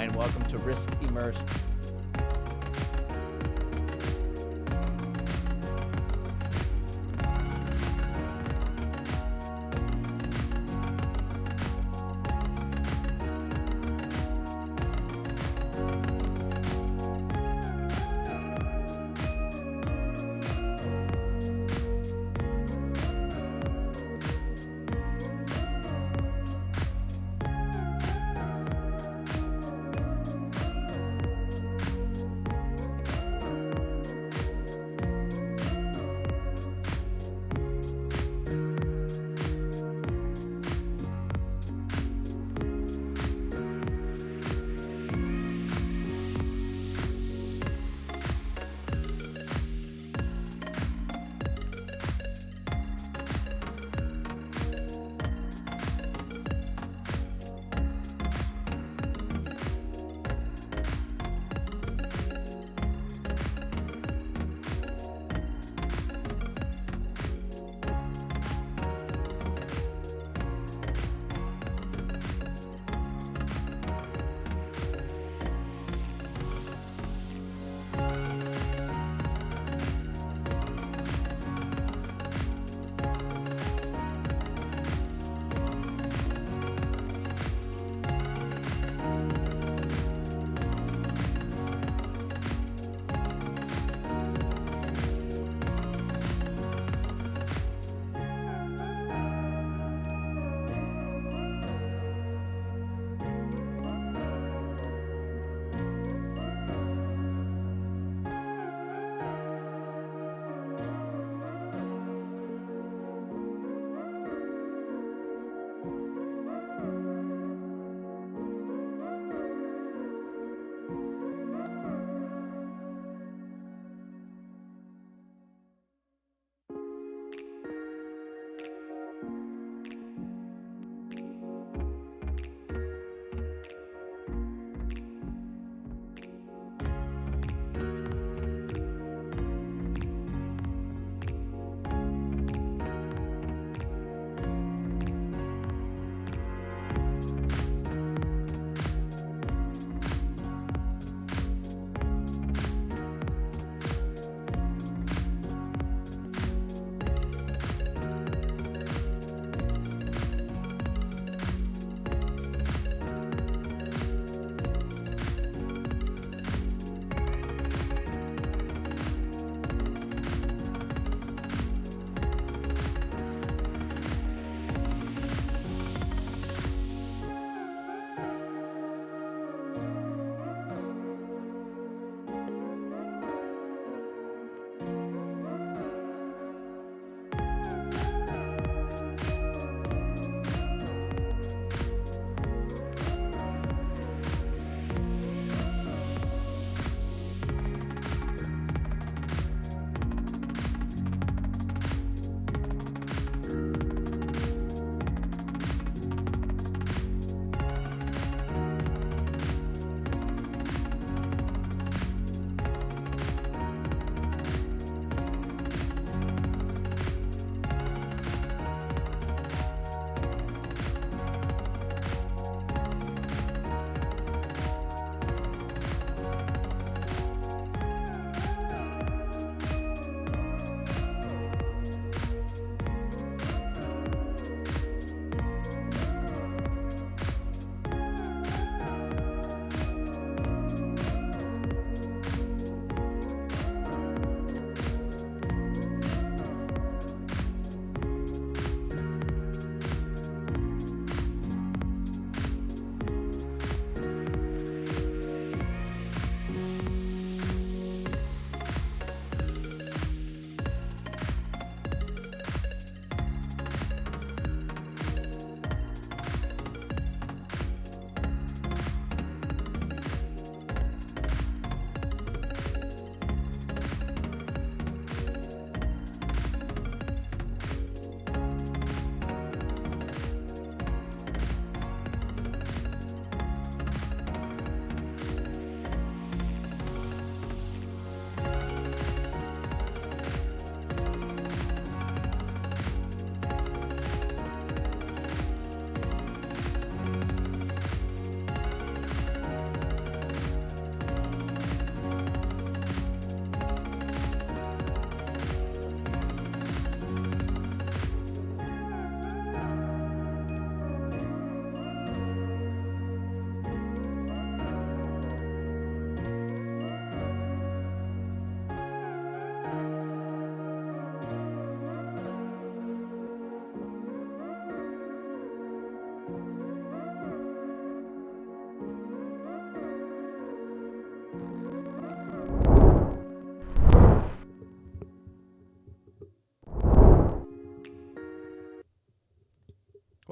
Hi, and welcome to Risk Immersed.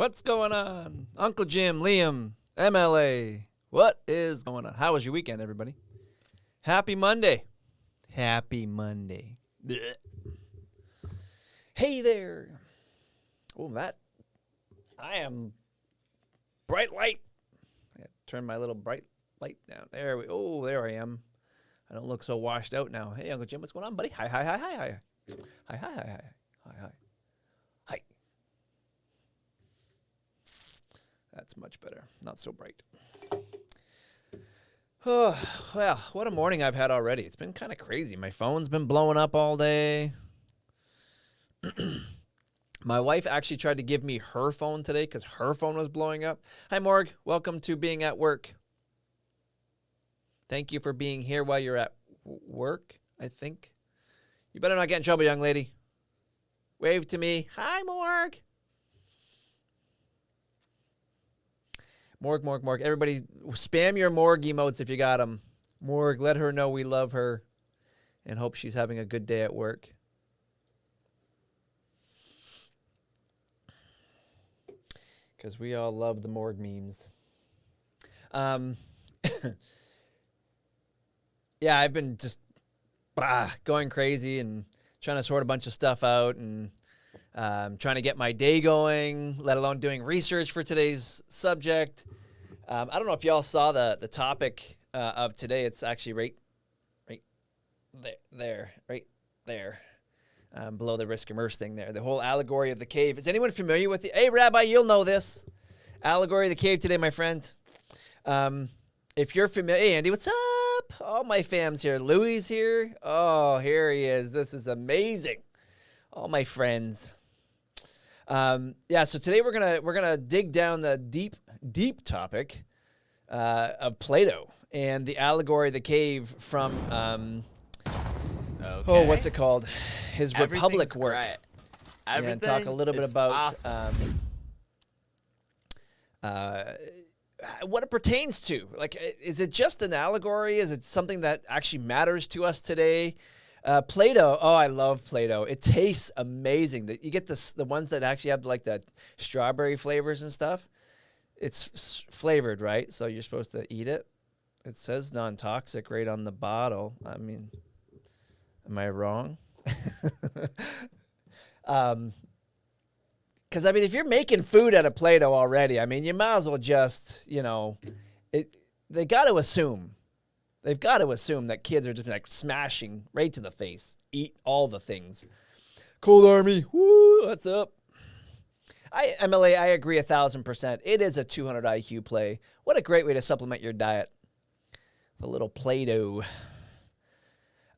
What's going on? Uncle Jim, Liam, MLA. What is going on? How was your weekend, everybody? Happy Monday. Happy Monday. Blech. Hey there. Oh, I am bright light. I turn my little bright light down. There I am. I don't look so washed out now. Hey, Uncle Jim, what's going on, buddy? Hi. Hi. That's much better. Not so bright. Oh, well, what a morning I've had already. It's been kind of crazy. My phone's been blowing up all day. My wife actually tried to give me her phone today because her phone was blowing up. Hi, Morg. Welcome to being at work. Thank you for being here while you're at work, I think. You better not get in trouble, young lady. Wave to me. Hi, Morg. Morg. Everybody, spam your Morg emotes if you got them. Morg, let her know we love her and hope she's having a good day at work. Because we all love the Morg memes. Yeah, I've been just going crazy and trying to sort a bunch of stuff out and trying to get my day going, let alone doing research for today's subject. I don't know if y'all saw the topic of today. It's actually right there, below the risk immerse thing there. The whole allegory of the cave. Is anyone familiar with the? Hey, Rabbi, you'll know this. Allegory of the cave today, my friend. If you're familiar, hey, Andy, what's up? All my fam's here. Louie's here. Oh, here he is. This is amazing. All my friends. Yeah, so today we're gonna dig down the deep topic of Plato and the allegory of the cave from oh, what's it called? His Republic work. Great. And talk a little bit about awesome. what it pertains to. Like, is it just an allegory? Is it something that actually matters to us today? Plato, oh, I love Plato. It tastes amazing. You get the ones that actually have like the strawberry flavors and stuff. It's flavored, right? So you're supposed to eat it. It says non-toxic right on the bottle. I mean, am I wrong? Because, I mean, if you're making food out of Plato already, I mean, you might as well just, they got to assume. They've got to assume that kids are just like smashing right to the face. Eat all the things. Cold Army, woo, what's up? MLA, I agree 1,000%. It is a 200 IQ play. What a great way to supplement your diet. A little Play-Doh.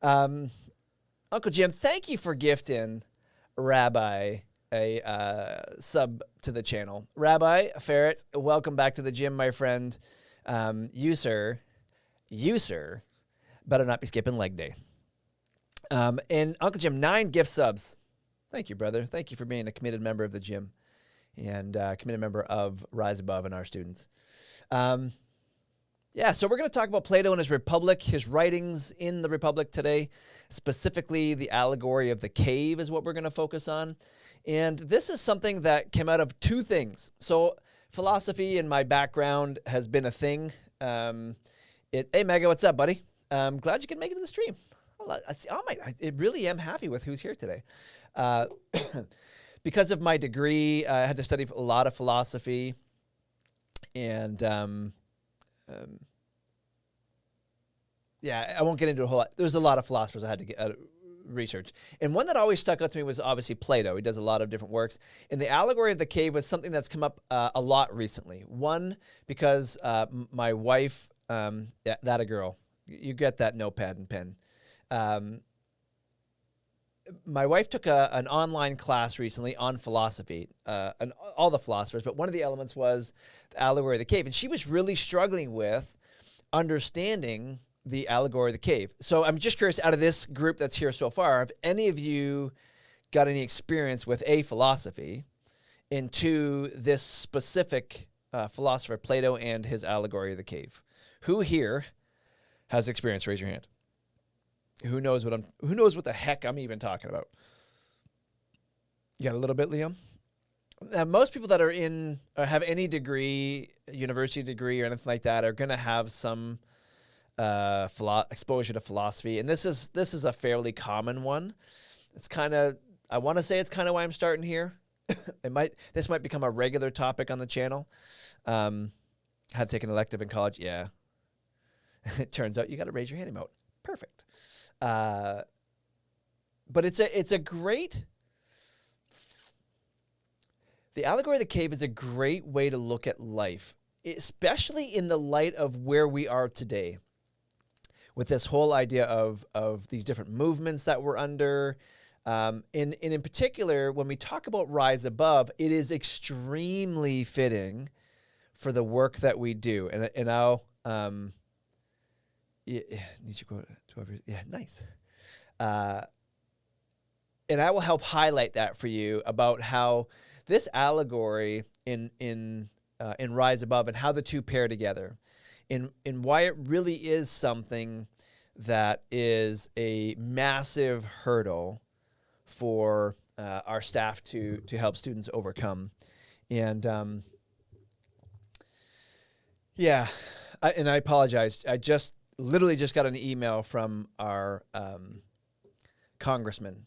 Uncle Jim, thank you for gifting Rabbi a sub to the channel. Rabbi Ferret, welcome back to the gym, my friend. You, sir, better not be skipping leg day. And Uncle Jim, 9 gift subs. Thank you, brother. Thank you for being a committed member of the gym and committed member of Rise Above and our students. Yeah, so we're going to talk about Plato and his Republic, his writings in the Republic today. Specifically, the allegory of the cave is what we're going to focus on. And this is something that came out of 2 things. So philosophy in my background has been a thing. Hey, Mega, what's up, buddy? I'm glad you can make it to the stream. I really am happy with who's here today. Because of my degree, I had to study a lot of philosophy. And yeah, I won't get into a whole lot. There's a lot of philosophers I had to get research. And one that always stuck out to me was obviously Plato. He does a lot of different works. And the allegory of the cave was something that's come up a lot recently. One, because my wife, yeah, that a girl. You get that notepad and pen. My wife took an online class recently on philosophy, and all the philosophers, but one of the elements was the allegory of the cave. And she was really struggling with understanding the allegory of the cave. So I'm just curious, out of this group that's here so far, have any of you got any experience with A, philosophy, and 2, this specific philosopher, Plato, and his allegory of the cave? Who here has experience? Raise your hand. Who knows what the heck I'm even talking about? You got a little bit, Liam? most people that are in or have any degree, university degree or anything like that, are going to have some exposure to philosophy, and this is a fairly common one. It's kind of, I want to say it's kind of why I'm starting here. This might become a regular topic on the channel. Had to take an elective in college. Yeah. It turns out you got to raise your hand emote. Perfect. But it's a great, the Allegory of the Cave is a great way to look at life, especially in the light of where we are today, with this whole idea of these different movements that we're under. In particular, when we talk about Rise Above, it is extremely fitting for the work that we do. And I'll, need you go to over, yeah, nice. And I will help highlight that for you about how this allegory in Rise Above and how the two pair together, in why it really is something that is a massive hurdle for our staff to help students overcome. And yeah, and I apologize. I literally just got an email from our congressman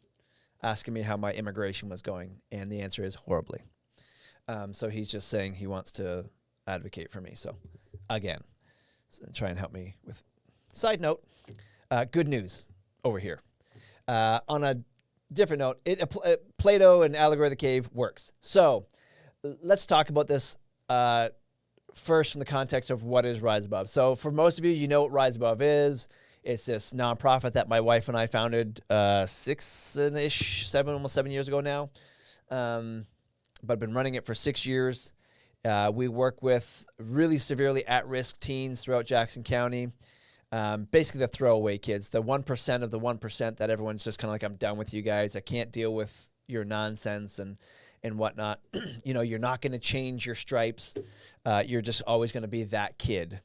asking me how my immigration was going, and the answer is horribly. So he's just saying he wants to advocate for me. So again, try and help me with. Side note, good news over here. On a different note, Plato and Allegory of the Cave works. So let's talk about this first from the context of what is Rise Above. So for most of you, you know what Rise Above is. It's this nonprofit that my wife and I founded almost 7 years ago now. But I've been running it for 6 years. We work with really severely at-risk teens throughout Jackson County. Basically the throwaway kids, the 1% of the 1% that everyone's just kind of like, I'm done with you guys. I can't deal with your nonsense and whatnot. You know, you're not going to change your stripes. You're just always going to be that kid.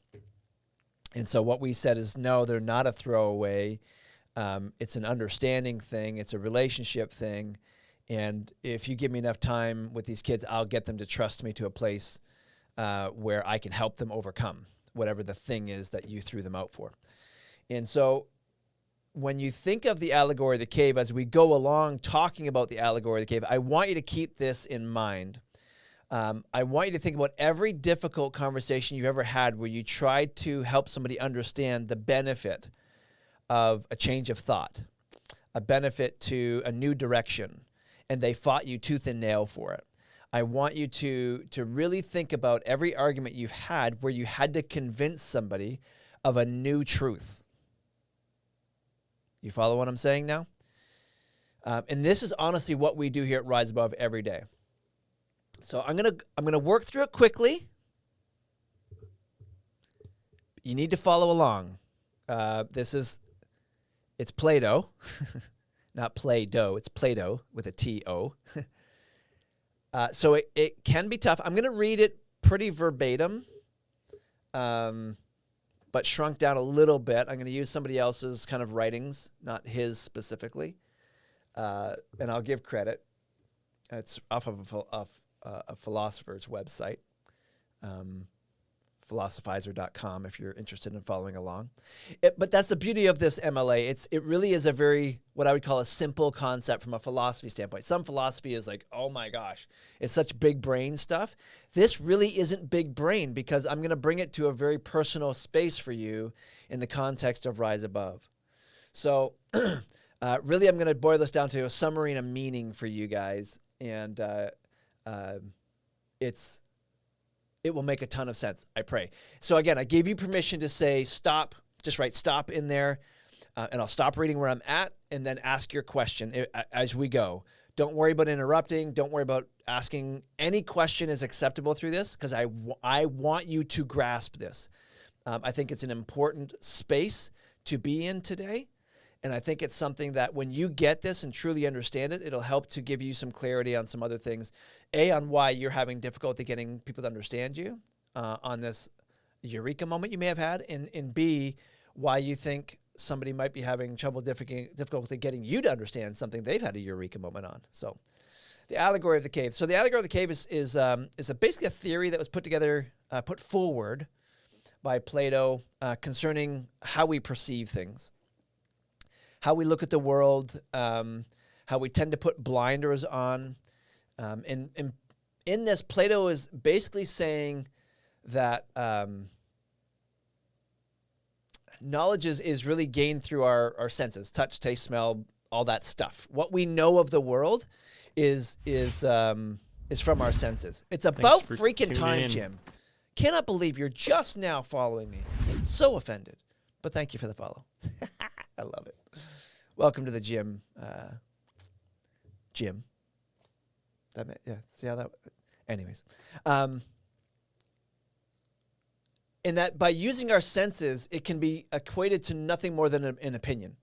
And so what we said is, no, they're not a throwaway. It's an understanding thing. It's a relationship thing. And if you give me enough time with these kids, I'll get them to trust me to a place where I can help them overcome whatever the thing is that you threw them out for. And so when you think of the Allegory of the Cave, as we go along talking about the Allegory of the Cave, I want you to keep this in mind. I want you to think about every difficult conversation you've ever had where you tried to help somebody understand the benefit of a change of thought, a benefit to a new direction, and they fought you tooth and nail for it. I want you to really think about every argument you've had where you had to convince somebody of a new truth. You follow what I'm saying now? And this is honestly what we do here at Rise Above every day. So I'm gonna work through it quickly. You need to follow along. It's Plato, not Play-Doh. It's Plato with a T-O. So it can be tough. I'm going to read it pretty verbatim, but shrunk down a little bit. I'm going to use somebody else's kind of writings, not his specifically, and I'll give credit. It's off of a philosopher's website, philosophizer.com, if you're interested in following along. But that's the beauty of this MLA. It really is a very, what I would call a simple concept from a philosophy standpoint. Some philosophy is like, oh my gosh, it's such big brain stuff. This really isn't big brain because I'm going to bring it to a very personal space for you in the context of Rise Above. So really I'm going to boil this down to a summary and a meaning for you guys. And it will make a ton of sense, I pray. So again, I gave you permission to say stop, just write stop in there, and I'll stop reading where I'm at and then ask your question as we go. Don't worry about interrupting. Don't worry about asking. Any question is acceptable through this because I want you to grasp this. I think it's an important space to be in today. And I think it's something that when you get this and truly understand it, it'll help to give you some clarity on some other things. A, on why you're having difficulty getting people to understand you on this eureka moment you may have had. And B, why you think somebody might be having difficulty getting you to understand something they've had a eureka moment on. So The allegory of the cave. So the allegory of the cave is basically a theory that was put forward by Plato concerning how we perceive things, how we look at the world, how we tend to put blinders on. And in this, Plato is basically saying that knowledge is really gained through our senses: touch, taste, smell, all that stuff. What we know of the world is from our senses. It's about freaking time, Jim. Cannot believe you're just now following me. So offended. But thank you for the follow. I love it. Welcome to the gym. Jim. See how that... Anyways. In that by using our senses, it can be equated to nothing more than an opinion.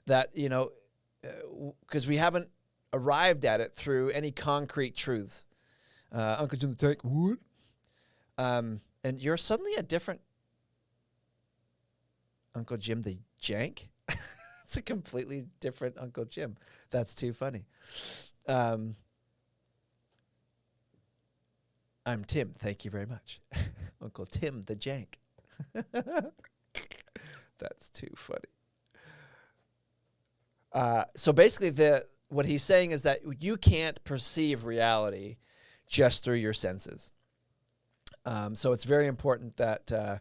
That, because we haven't arrived at it through any concrete truths. Uncle Jim the Tank, what? And you're suddenly a different Uncle Jim the Jank. It's a completely different Uncle Jim. That's too funny. I'm Tim. Thank you very much. Uncle Tim the Jank. That's too funny. So basically, what he's saying is that you can't perceive reality just through your senses. So it's very important that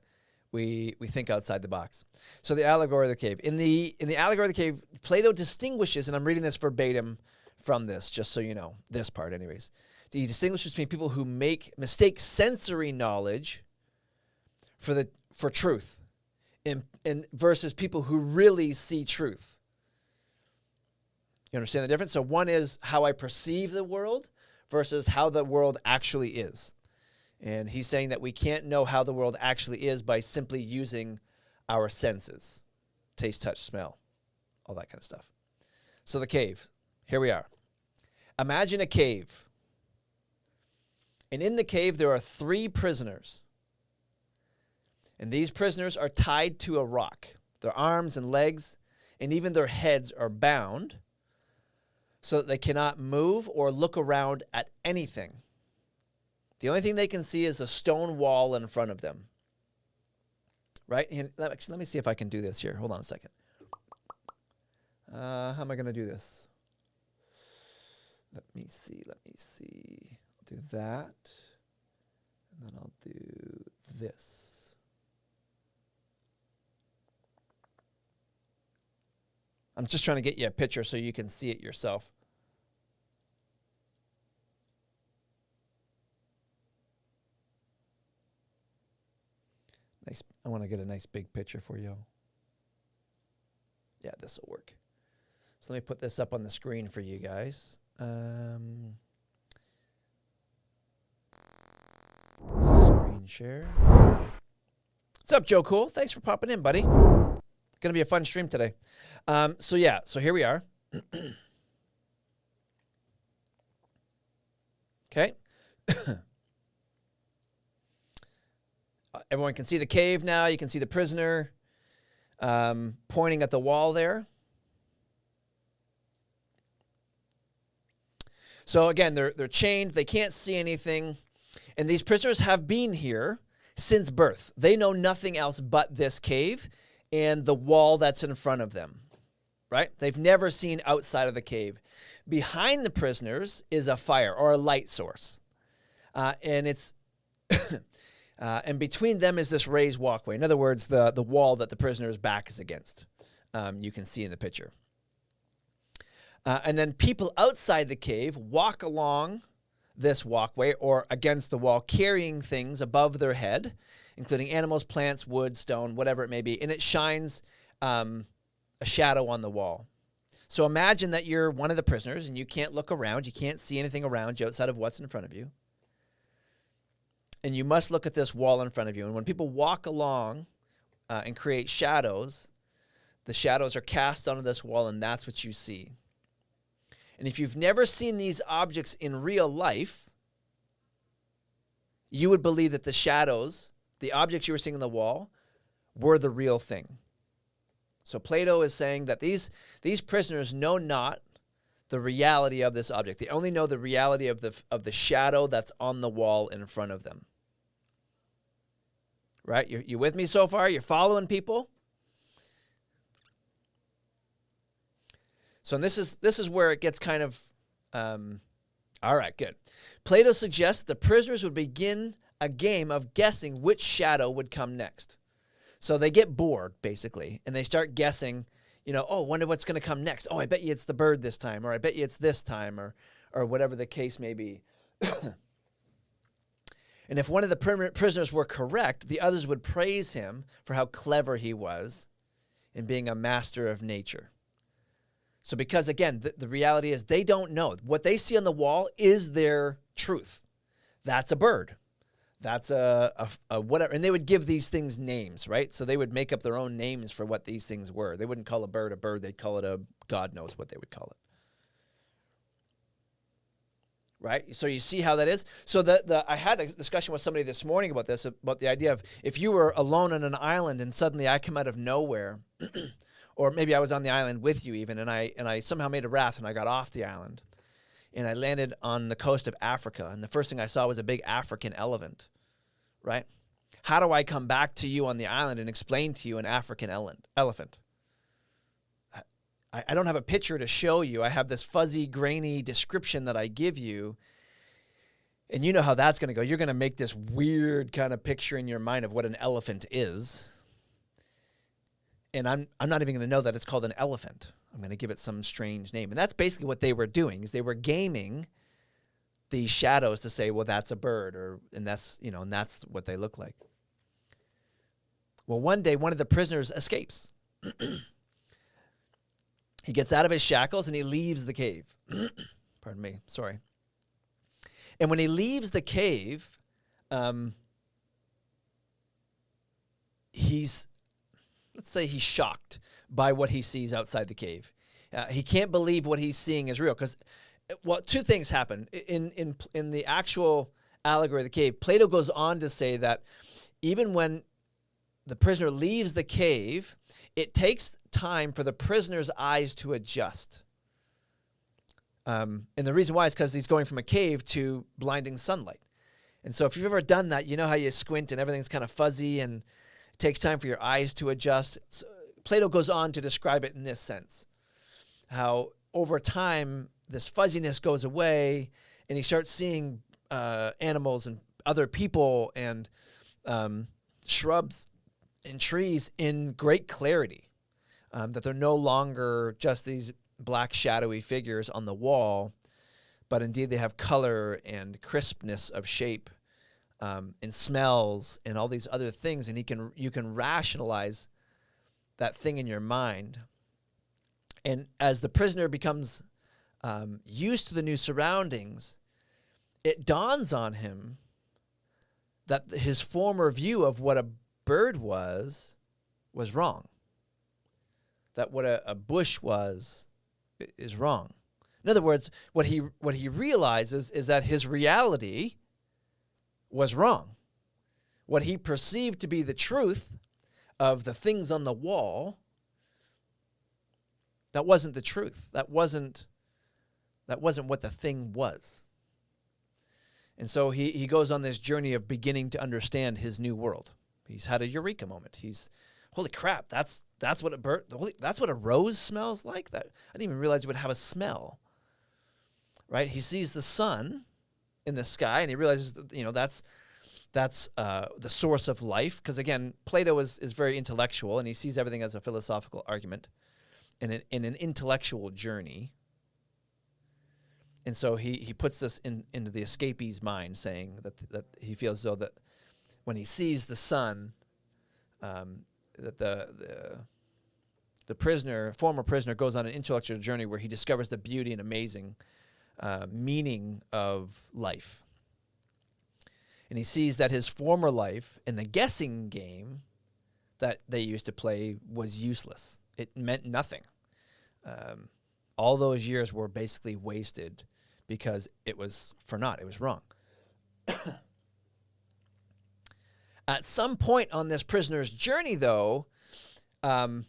we think outside the box. So the allegory of the cave. In the allegory of the cave, Plato distinguishes, and I'm reading this verbatim from this, just so you know, this part anyways. He distinguishes between people who mistake sensory knowledge for truth, and versus people who really see truth. You understand the difference? So one is how I perceive the world versus how the world actually is. And he's saying that we can't know how the world actually is by simply using our senses. Taste, touch, smell, all that kind of stuff. So the cave. Here we are. Imagine a cave. And in the cave there are 3 prisoners. And these prisoners are tied to a rock. Their arms and legs and even their heads are bound so that they cannot move or look around at anything. The only thing they can see is a stone wall in front of them. Right? And let me see if I can do this here. Hold on a second. How am I going to do this? Let me see. I'll do that. And then I'll do this. I'm just trying to get you a picture so you can see it yourself. Nice. I want to get a nice big picture for you. Yeah, this will work. So let me put this up on the screen for you guys. Screen share. What's up, Joe Cool? Thanks for popping in, buddy. Going to be a fun stream today. So here we are. Okay. Everyone can see the cave now. You can see the prisoner pointing at the wall there. So again, they're chained. They can't see anything. And these prisoners have been here since birth. They know nothing else but this cave and the wall that's in front of them, right? They've never seen outside of the cave. Behind the prisoners is a fire or a light source. And it's and between them is this raised walkway. In other words, the wall that the prisoner's back is against. You can see in the picture. And then people outside the cave walk along this walkway or against the wall, carrying things above their head, including animals, plants, wood, stone, whatever it may be. And it shines a shadow on the wall. So imagine that you're one of the prisoners and you can't look around. You can't see anything around you outside of what's in front of you. And you must look at this wall in front of you. And when people walk along and create shadows, the shadows are cast onto this wall, and that's what you see. And if you've never seen these objects in real life, you would believe that the shadows, the objects you were seeing on the wall, were the real thing. So Plato is saying that these prisoners know not the reality of this object. They only know the reality of the shadow that's on the wall in front of them. Right? You with me so far? You're following, people? So this is where it gets kind of all right, good. Plato suggests the prisoners would begin a game of guessing which shadow would come next. So they get bored, basically, and they start guessing, oh, wonder what's going to come next. Oh, I bet you it's the bird this time, or I bet you it's this time, or whatever the case may be. And if one of the prisoners were correct, the others would praise him for how clever he was in being a master of nature. So because, again, the reality is they don't know. What they see on the wall is their truth. That's a bird. That's a whatever. And they would give these things names, right? So they would make up their own names for what these things were. They wouldn't call a bird. They'd call it a God knows what they would call it. Right? So you see how that is? So I had a discussion with somebody this morning about this, about the idea of if you were alone on an island and suddenly I come out of nowhere, or maybe I was on the island with you even, and I somehow made a raft and I got off the island, and I landed on the coast of Africa, and the first thing I saw was a big African elephant, right? How do I come back to you on the island and explain to you an African elephant? I don't have a picture to show you. I have this fuzzy, grainy description that I give you. And you know how that's going to go. You're going to make this weird kind of picture in your mind of what an elephant is. And I'm not even going to know that it's called an elephant. I'm going to give it some strange name. And that's basically what they were doing, is they were gaming these shadows to say, well, that's a bird, and that's what they look like. Well, one day, one of the prisoners escapes. He gets out of his shackles and he leaves the cave. Pardon me, sorry. And when he leaves the cave, let's say he's shocked by what he sees outside the cave. He can't believe what he's seeing is real because, well, two things happen. In the actual allegory of the cave, Plato goes on to say that even when the prisoner leaves the cave, it takes time for the prisoner's eyes to adjust. And the reason why is because he's going from a cave to blinding sunlight. And so if you've ever done that, you know how you squint and everything's kind of fuzzy and it takes time for your eyes to adjust. So Plato goes on to describe it in this sense, how over time this fuzziness goes away and he starts seeing animals and other people and shrubs and trees in great clarity, that they're no longer just these black shadowy figures on the wall, but indeed they have color and crispness of shape, and smells and all these other things, and you can rationalize that thing in your mind. And as the prisoner becomes used to the new surroundings, it dawns on him that his former view of what a bird was wrong. That what a bush is wrong. In other words, what he realizes is that his reality was wrong. What he perceived to be the truth of the things on the wall, that wasn't the truth. That wasn't what the thing was. And so he goes on this journey of beginning to understand his new world. He's had a eureka moment. He's, holy crap, that's what that's what a rose smells like? That I didn't even realize it would have a smell. Right? He sees the sun in the sky and he realizes that, that's the source of life. Because again, Plato is very intellectual and he sees everything as a philosophical argument in an intellectual journey. And so he puts this into the escapee's mind, saying that he feels as though that when he sees the sun, that the former prisoner goes on an intellectual journey where he discovers the beauty and amazing meaning of life. And he sees that his former life in the guessing game that they used to play was useless. It meant nothing. All those years were basically wasted because it was for naught. It was wrong. At some point on this prisoner's journey, though, so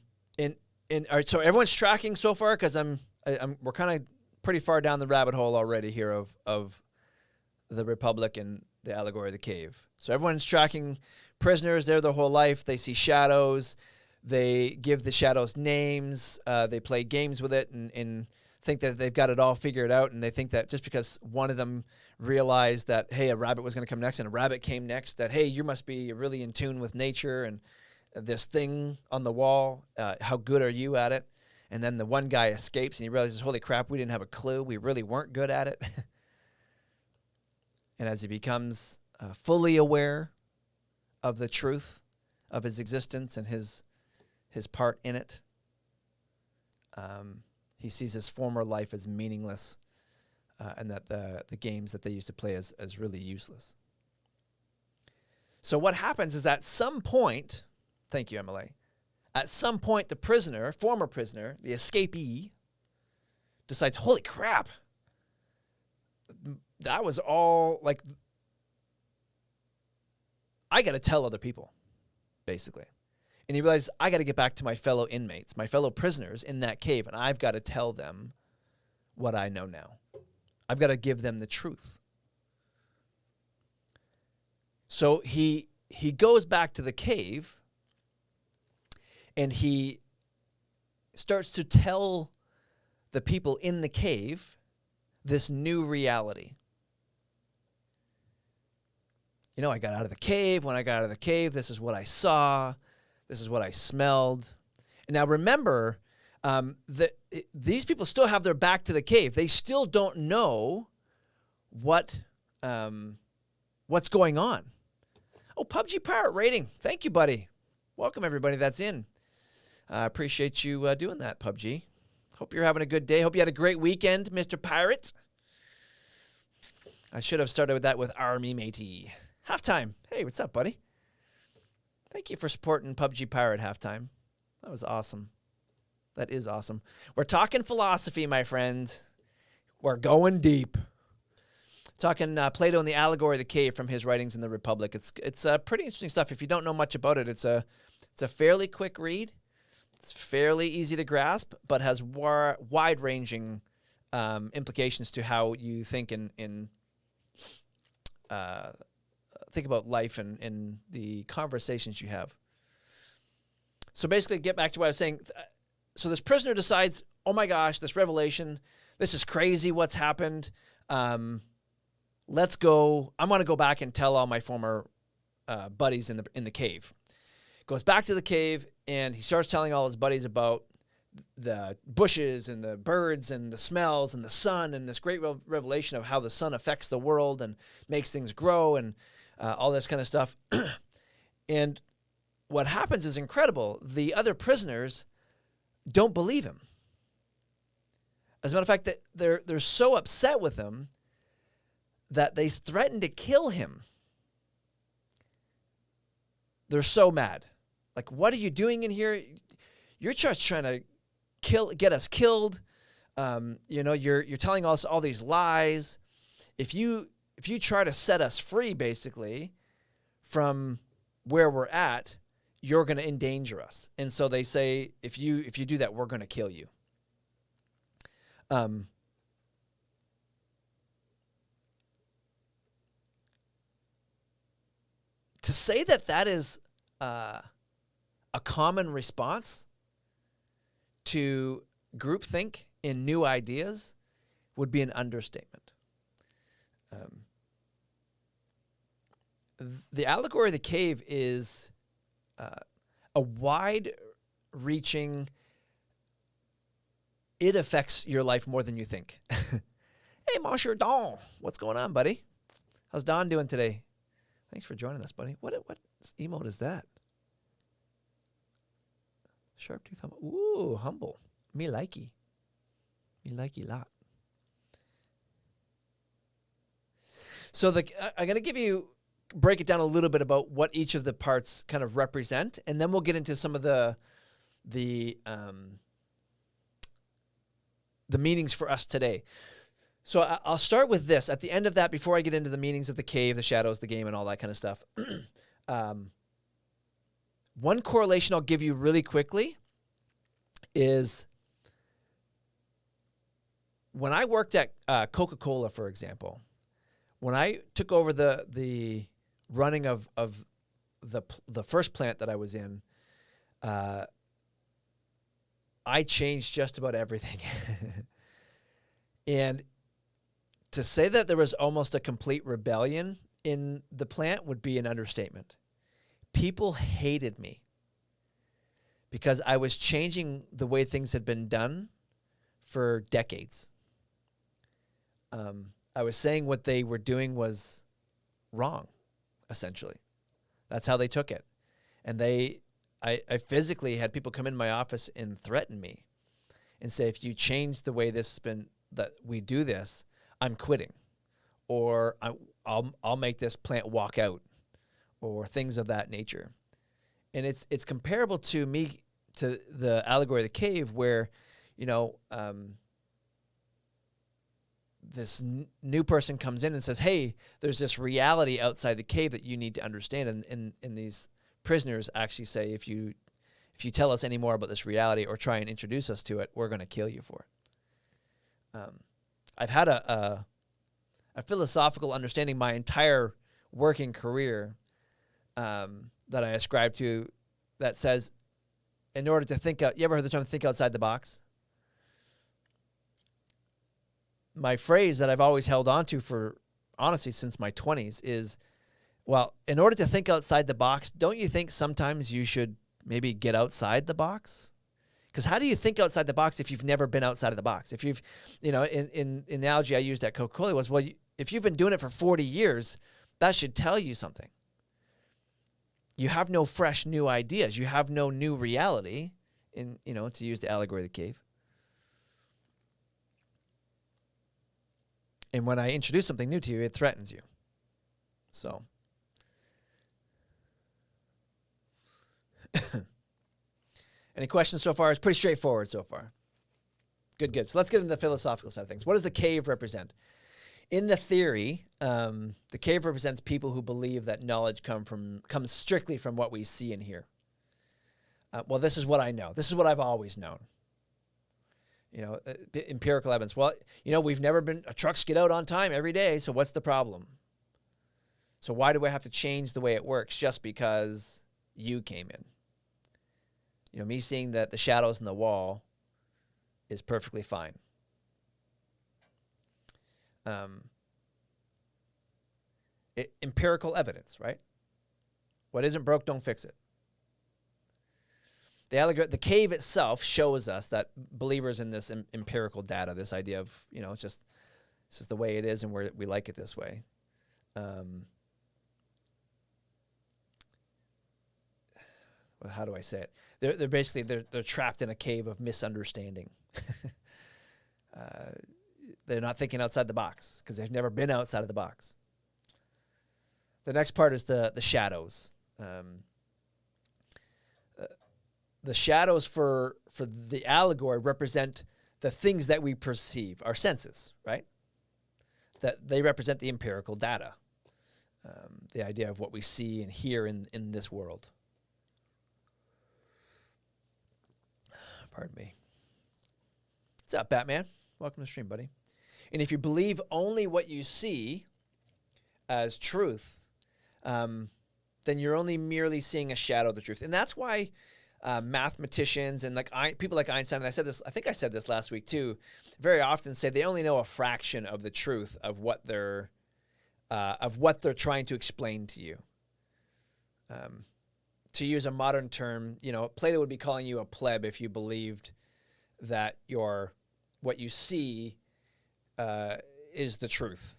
everyone's tracking so far because we're kind of pretty far down the rabbit hole already here of the Republic and the Allegory of the Cave. So everyone's tracking prisoners there their whole life. They see shadows. They give the shadows names. They play games with it and think that they've got it all figured out. And they think that just because one of them realized that, hey, a rabbit was going to come next and a rabbit came next, that, hey, you must be really in tune with nature and this thing on the wall. How good are you at it? And then the one guy escapes and he realizes, holy crap, we didn't have a clue. We really weren't good at it. And as he becomes fully aware of the truth of his existence and his part in it, he sees his former life as meaningless and that the games that they used to play as really useless. So what happens is at some point, thank you, Emily, at some point the prisoner, former prisoner, the escapee, decides, holy crap, that was all, like, I got to tell other people, basically. And he realizes, I got to get back to my fellow inmates, my fellow prisoners in that cave, and I've got to tell them what I know now. I've got to give them the truth. So he goes back to the cave, and he starts to tell the people in the cave this new reality. You know, I got out of the cave. When I got out of the cave, this is what I saw. This is what I smelled. And now remember that these people still have their back to the cave. They still don't know what's going on. Oh, PUBG Pirate rating. Thank you, buddy. Welcome, everybody that's in. I appreciate you doing that, PUBG. Hope you're having a good day. Hope you had a great weekend, Mr. Pirate. I should have started with that with Army Matey. Halftime. Hey, what's up, buddy? Thank you for supporting PUBG Pirate Halftime. That was awesome. That is awesome. We're talking philosophy, my friend. We're going deep. Talking Plato and the Allegory of the Cave from his writings in the Republic. It's pretty interesting stuff. If you don't know much about it, it's a fairly quick read. It's fairly easy to grasp, but has wide-ranging implications to how you think think about life and the conversations you have. So basically, get back to what I was saying. So this prisoner decides, oh my gosh, this revelation, this is crazy what's happened. Let's go. I'm going to go back and tell all my former buddies in the cave. Goes back to the cave, and he starts telling all his buddies about the bushes and the birds and the smells and the sun and this great revelation of how the sun affects the world and makes things grow and all this kind of stuff. And what happens is incredible. The other prisoners don't believe him. As a matter of fact, that they're so upset with him that they threaten to kill him. They're so mad. Like, what are you doing in here? You're just trying to get us killed. You're telling us all these lies. If you try to set us free, basically, from where we're at, you're going to endanger us. And so they say, if you do that, we're going to kill you. To say that is a common response to groupthink in new ideas would be an understatement. The Allegory of the Cave is a wide-reaching. It affects your life more than you think. Hey, Monsieur Don, what's going on, buddy? How's Don doing today? Thanks for joining us, buddy. What emote is that? Sharp tooth humble. Ooh, humble. Me likey. Me likey lot. So I'm going to break it down a little bit about what each of the parts kind of represent, and then we'll get into some of the meanings for us today. So I'll start with this. At the end of that, before I get into the meanings of the cave, the shadows, the game, and all that kind of stuff, one correlation I'll give you really quickly is when I worked at Coca-Cola, for example, when I took over the running of the first plant that I was in, I changed just about everything. And to say that there was almost a complete rebellion in the plant would be an understatement. People hated me because I was changing the way things had been done for decades. I was saying what they were doing was wrong, essentially. That's how they took it. And I physically had people come in my office and threaten me and say, if you change the way that we do this, I'm quitting, or I'll make this plant walk out, or things of that nature. And it's comparable to the Allegory of the Cave, where, this new person comes in and says, hey, there's this reality outside the cave that you need to understand. And these prisoners actually say, if you tell us any more about this reality or try and introduce us to it, we're going to kill you for it. I've had a philosophical understanding my entire working career that I ascribe to that says, in order to think out, you ever heard the term think outside the box? My phrase that I've always held on to for, honestly, since my 20s is, well, in order to think outside the box, don't you think sometimes you should maybe get outside the box? Because how do you think outside the box if you've never been outside of the box? If you've, in the analogy I used at Coca-Cola was, well, if you've been doing it for 40 years, that should tell you something. You have no fresh new ideas. You have no new reality, to use the Allegory of the Cave. And when I introduce something new to you, it threatens you. So. Any questions so far? It's pretty straightforward so far. Good. So let's get into the philosophical side of things. What does the cave represent? In the theory, the cave represents people who believe that knowledge comes strictly from what we see and hear. Well, this is what I know. This is what I've always known. Empirical evidence. Well, we've never been, trucks get out on time every day, so what's the problem? So why do I have to change the way it works just because you came in? Me seeing that the shadows in the wall is perfectly fine. Empirical evidence, right? What isn't broke, don't fix it. The cave itself shows us that believers in this empirical data, this idea of, it's just the way it is and we like it this way. How do I say it? They're basically they're trapped in a cave of misunderstanding. They're not thinking outside the box because they've never been outside of the box. The next part is the shadows. The shadows for the allegory represent the things that we perceive, our senses, right? That they represent the empirical data, the idea of what we see and hear in this world. Pardon me. What's up, Batman? Welcome to the stream, buddy. And if you believe only what you see as truth, then you're only merely seeing a shadow of the truth. And that's why mathematicians and people like Einstein, and I think I said this last week too, very often say they only know a fraction of the truth of what they're trying to explain to you. To use a modern term, Plato would be calling you a pleb if you believed that what you see is the truth.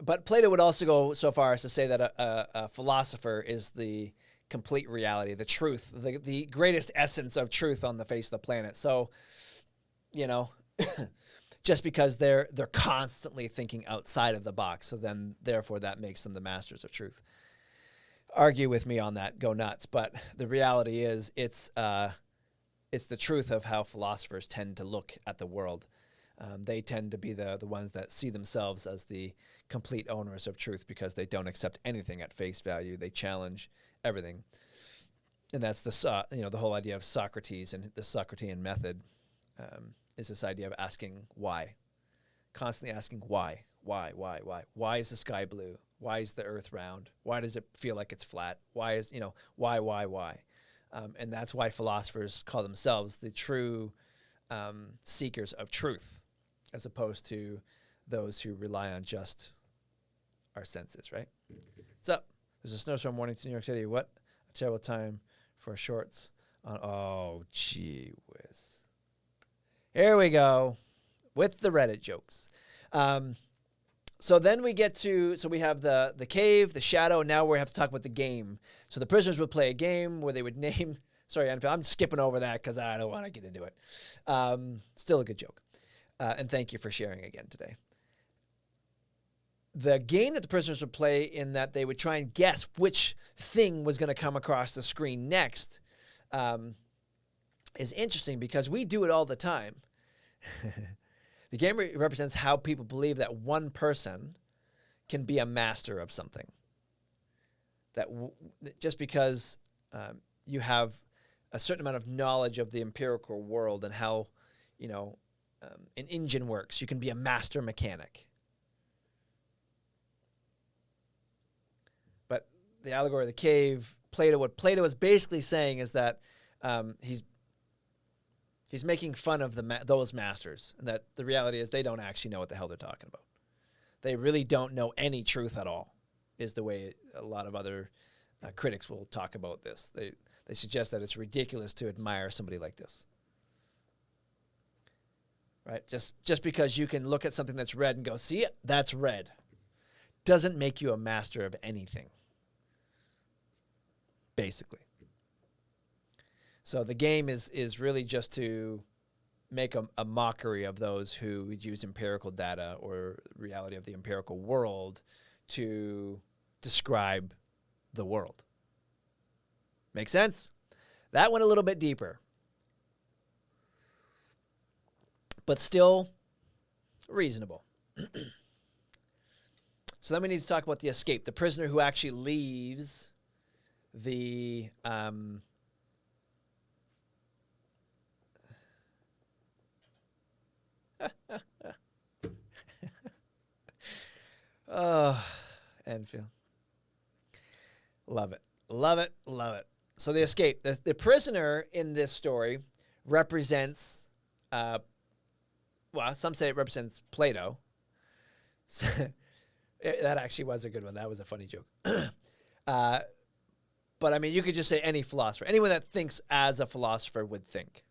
But Plato would also go so far as to say that a philosopher is the complete reality, the truth, the greatest essence of truth on the face of the planet. So, just because they're constantly thinking outside of the box, so then therefore that makes them the masters of truth. Argue with me on that, go nuts. But the reality is it's the truth of how philosophers tend to look at the world. They tend to be the ones that see themselves as the complete owners of truth because they don't accept anything at face value. They challenge everything. And that's the whole idea of Socrates and the Socratean method. is this idea of asking why, constantly asking why. Why is the sky blue? Why is the earth round? Why does it feel like it's flat? Why is, why? And that's why philosophers call themselves the true seekers of truth, as opposed to those who rely on just our senses, right? What's up? There's a snowstorm warning to New York City. What a terrible time for shorts on. Oh, gee whiz. Here we go with the Reddit jokes. So then we get to, so we have the cave, the shadow. Now we have to talk about the game. So the prisoners would play a game where they would name, sorry, I'm skipping over that because I don't want to get into it. Still a good joke. And thank you for sharing again today. The game that the prisoners would play, in that they would try and guess which thing was going to come across the screen next, is interesting because we do it all the time. The game represents how people believe that one person can be a master of something. That just because you have a certain amount of knowledge of the empirical world and how, an engine works, you can be a master mechanic. But the allegory of the cave, what Plato is basically saying is that he's making fun of those masters, and that the reality is they don't actually know what the hell they're talking about. They really don't know any truth at all, is the way a lot of other critics will talk about this. They suggest that it's ridiculous to admire somebody like this. Right? Just because you can look at something that's red and go, see, that's red, doesn't make you a master of anything, basically. So the game is really just to make a mockery of those who use empirical data or reality of the empirical world to describe the world. Make sense? That went a little bit deeper, but still reasonable. So then we need to talk about the escape, the prisoner who actually leaves the oh, Enfield. Love it. Love it. Love it. So the escape. The prisoner in this story represents, some say it represents Plato. That actually was a good one. That was a funny joke. But I mean, you could just say any philosopher, anyone that thinks as a philosopher would think.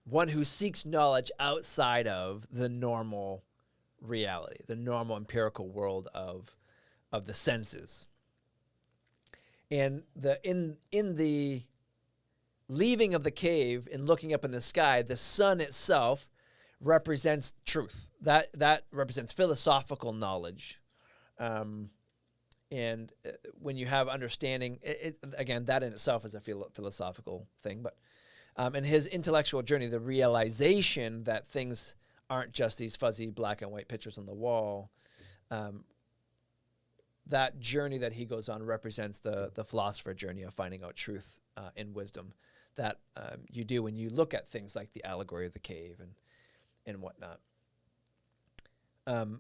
One who seeks knowledge outside of the normal reality, the normal empirical world of the senses. And in the leaving of the cave and looking up in the sky, the sun itself represents truth. That represents philosophical knowledge. And when you have understanding, again, that in itself is a philosophical thing, but in his intellectual journey, the realization that things aren't just these fuzzy black and white pictures on the wall, that journey that he goes on represents the philosopher journey of finding out truth in wisdom that you do when you look at things like the allegory of the cave and whatnot. And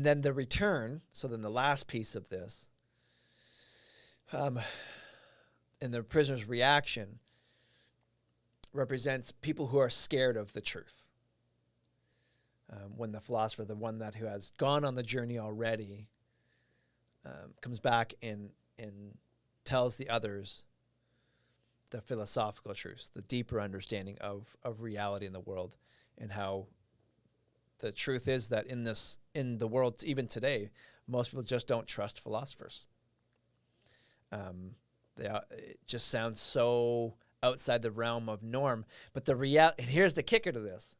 then the return, so then the last piece of this, and the prisoner's reaction represents people who are scared of the truth. When the philosopher, the one who has gone on the journey already, comes back and tells the others the philosophical truths, the deeper understanding of reality in the world, and how the truth is that in the world, even today, most people just don't trust philosophers. It just sounds so outside the realm of norm. But and here's the kicker to this.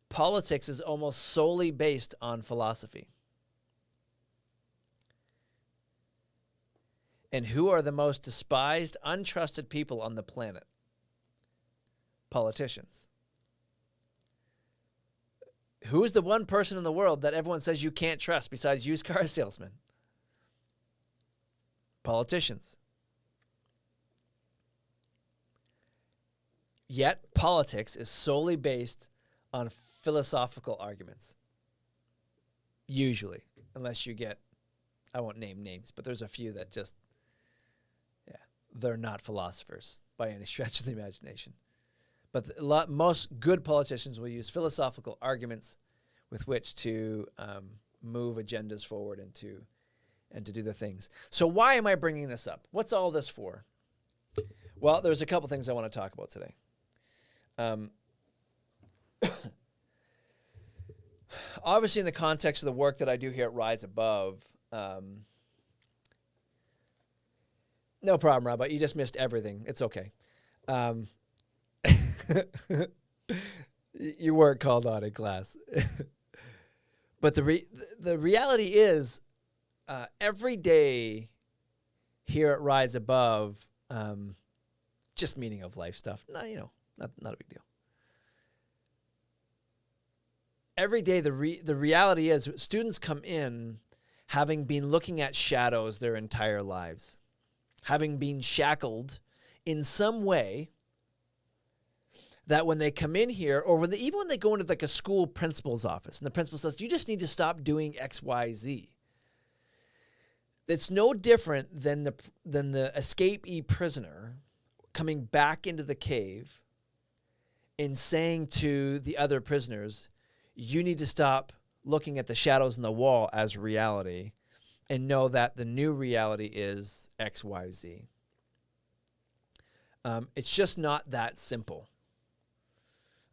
Politics is almost solely based on philosophy. And who are the most despised, untrusted people on the planet? Politicians. Who is the one person in the world that everyone says you can't trust besides used car salesmen? Politicians. Yet politics is solely based on philosophical arguments. Usually, unless you get, I won't name names, but there's a few that just, they're not philosophers by any stretch of the imagination. But most good politicians will use philosophical arguments with which to move agendas forward and to do the things. So why am I bringing this up? What's all this for? Well, there's a couple things I want to talk about today. Obviously, in the context of the work that I do here at Rise Above, no problem, Rabbi. You just missed everything. It's okay. You weren't called on in class. But the reality is, every day here at Rise Above, just meaning of life stuff. No, not a big deal. Every day, the reality is students come in having been looking at shadows their entire lives, having been shackled in some way, that when they come in here, or even when they go into like a school principal's office, and the principal says, you just need to stop doing X, Y, Z. It's no different than the escapee prisoner coming back into the cave and saying to the other prisoners, you need to stop looking at the shadows in the wall as reality and know that the new reality is X, Y, Z. It's just not that simple.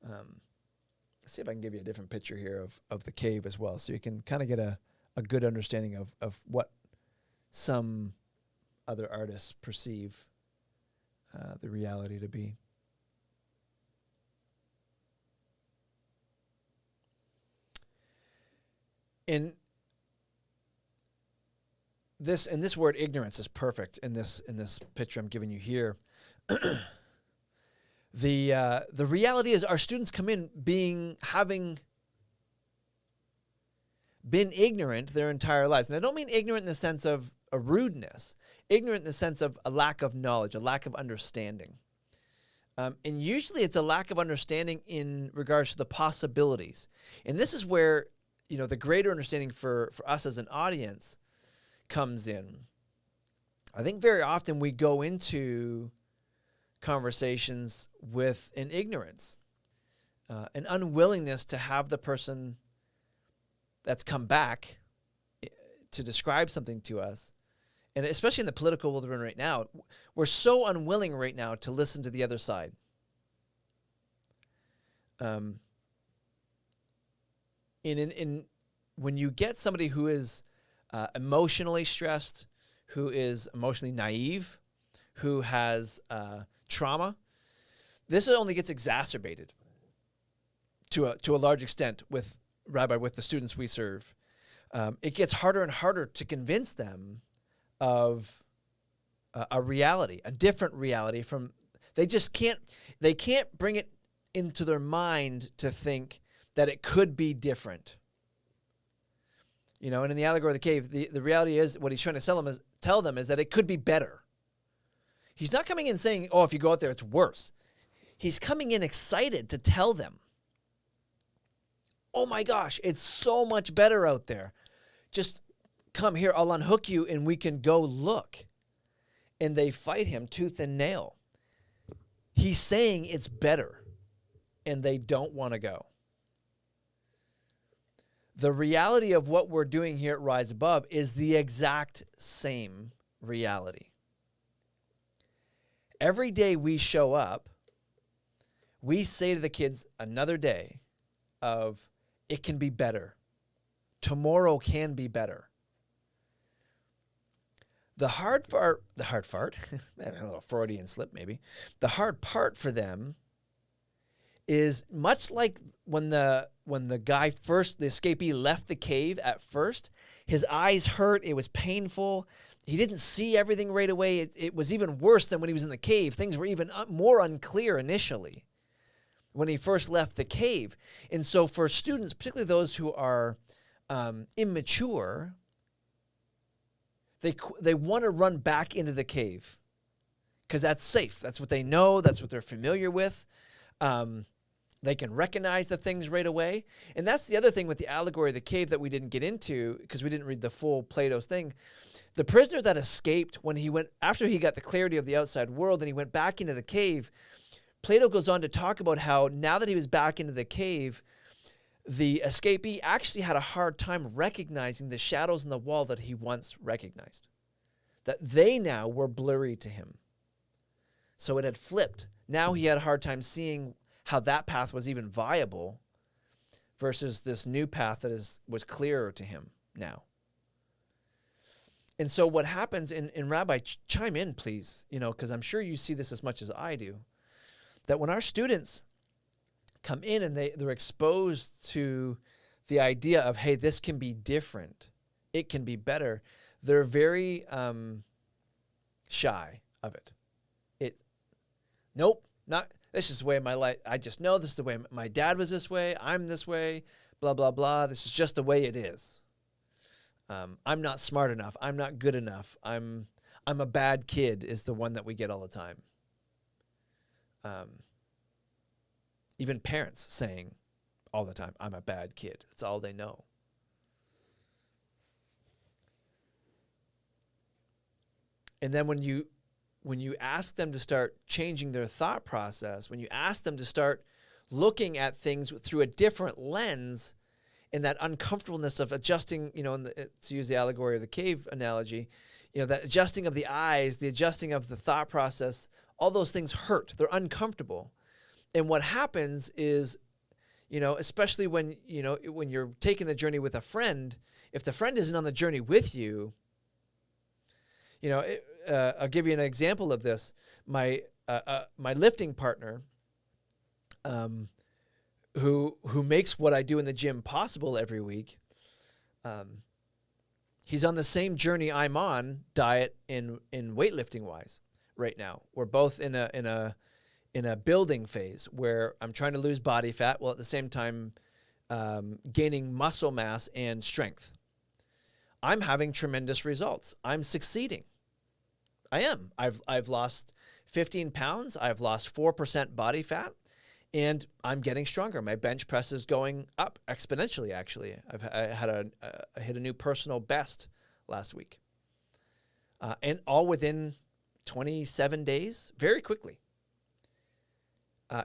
Let's see if I can give you a different picture here of the cave as well, so you can kind of get a good understanding of what some other artists perceive the reality to be. And this word ignorance is perfect in this picture I'm giving you here. The reality is our students come in having been ignorant their entire lives. And I don't mean ignorant in the sense of a rudeness, ignorant in the sense of a lack of knowledge, a lack of understanding. And usually it's a lack of understanding in regards to the possibilities. And this is where, the greater understanding for us as an audience comes in. I think very often we go into conversations with an ignorance, an unwillingness to have the person that's come back to describe something to us. And especially in the political world we're in right now, we're so unwilling right now to listen to the other side. When you get somebody who is emotionally stressed, who is emotionally naive, who has trauma, this only gets exacerbated to a large extent with the students we serve. It gets harder and harder to convince them of a reality, a different reality from. They can't bring it into their mind to think that it could be different. And in the Allegory of the Cave, the reality is what he's trying to tell them is that it could be better. He's not coming in saying, oh, if you go out there, it's worse. He's coming in excited to tell them, oh my gosh, it's so much better out there. Just come here, I'll unhook you and we can go look. And they fight him tooth and nail. He's saying it's better and they don't want to go. The reality of what we're doing here at Rise Above is the exact same reality. Every day we show up, we say to the kids another day of it can be better. Tomorrow can be better. The hard part, I don't know, a Freudian slip maybe. The hard part for them is much like when the guy first, the escapee left the cave at first, his eyes hurt, it was painful. He didn't see everything right away. It was even worse than when he was in the cave. Things were even more unclear initially when he first left the cave. And so for students, particularly those who are immature, they want to run back into the cave because that's safe. That's what they know. That's what they're familiar with. They can recognize the things right away. And that's the other thing with the allegory of the cave that we didn't get into because we didn't read the full Plato's thing. The prisoner that escaped when he went, after he got the clarity of the outside world and he went back into the cave, Plato goes on to talk about how now that he was back into the cave, the escapee actually had a hard time recognizing the shadows in the wall that he once recognized. That they now were blurry to him. So it had flipped. Now he had a hard time seeing how that path was even viable versus this new path that was clearer to him now. And so what happens, and Rabbi, chime in, please, because I'm sure you see this as much as I do, that when our students come in and they're exposed to the idea of, hey, this can be different, it can be better, they're very shy of it. Nope, not, this is the way my life, I just know this is the way my dad was this way, I'm this way, blah, blah, blah. This is just the way it is. I'm not smart enough. I'm not good enough. I'm a bad kid is the one that we get all the time. Even parents saying all the time, I'm a bad kid. That's all they know. And then when you ask them to start changing their thought process, when you ask them to start looking at things through a different lens, and that uncomfortableness of adjusting, to use the allegory of the cave analogy, that adjusting of the eyes, the adjusting of the thought process, all those things hurt. They're uncomfortable. And what happens is, especially when you're taking the journey with a friend, if the friend isn't on the journey with you, I'll give you an example of this. My lifting partner, who makes what I do in the gym possible every week, he's on the same journey I'm on, diet in weightlifting wise right now. We're both in a building phase where I'm trying to lose body fat while at the same time gaining muscle mass and strength. I'm having tremendous results. I'm succeeding. I am. I've lost 15 pounds. I've lost 4% body fat, and I'm getting stronger. My bench press is going up exponentially, actually. I hit a new personal best last week. And all within 27 days, very quickly.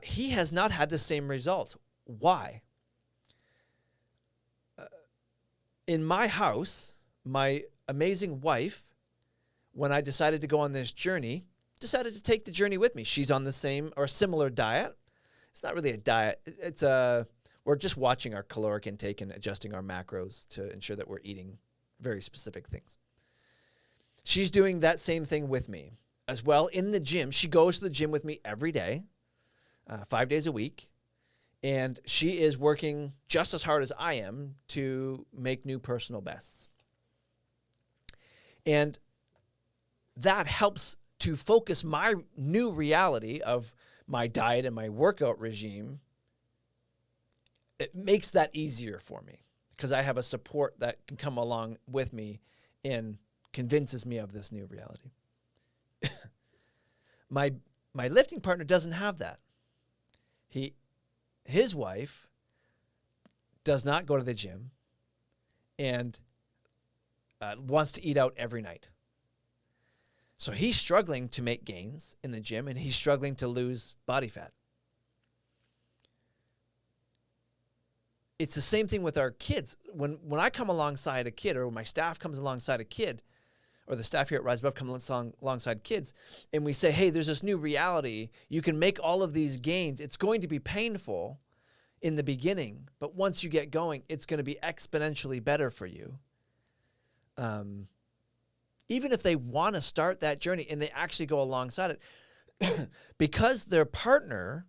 He has not had the same results. Why? In my house, my amazing wife, when I decided to go on this journey, decided to take the journey with me. She's on the same or similar diet. It's not really a diet. We're just watching our caloric intake and adjusting our macros to ensure that we're eating very specific things. She's doing that same thing with me as well in the gym. She goes to the gym with me every day, 5 days a week. And she is working just as hard as I am to make new personal bests. And that helps to focus my new reality of my diet and my workout regime. It makes that easier for me because I have a support that can come along with me and convinces me of this new reality. My lifting partner doesn't have that. His wife does not go to the gym and wants to eat out every night. So he's struggling to make gains in the gym, and he's struggling to lose body fat. It's the same thing with our kids. When I come alongside a kid, or when my staff comes alongside a kid, or the staff here at Rise Above come alongside kids, and we say, hey, there's this new reality. You can make all of these gains. It's going to be painful in the beginning, but once you get going, it's going to be exponentially better for you. Even if they want to start that journey and they actually go alongside it, because their partner,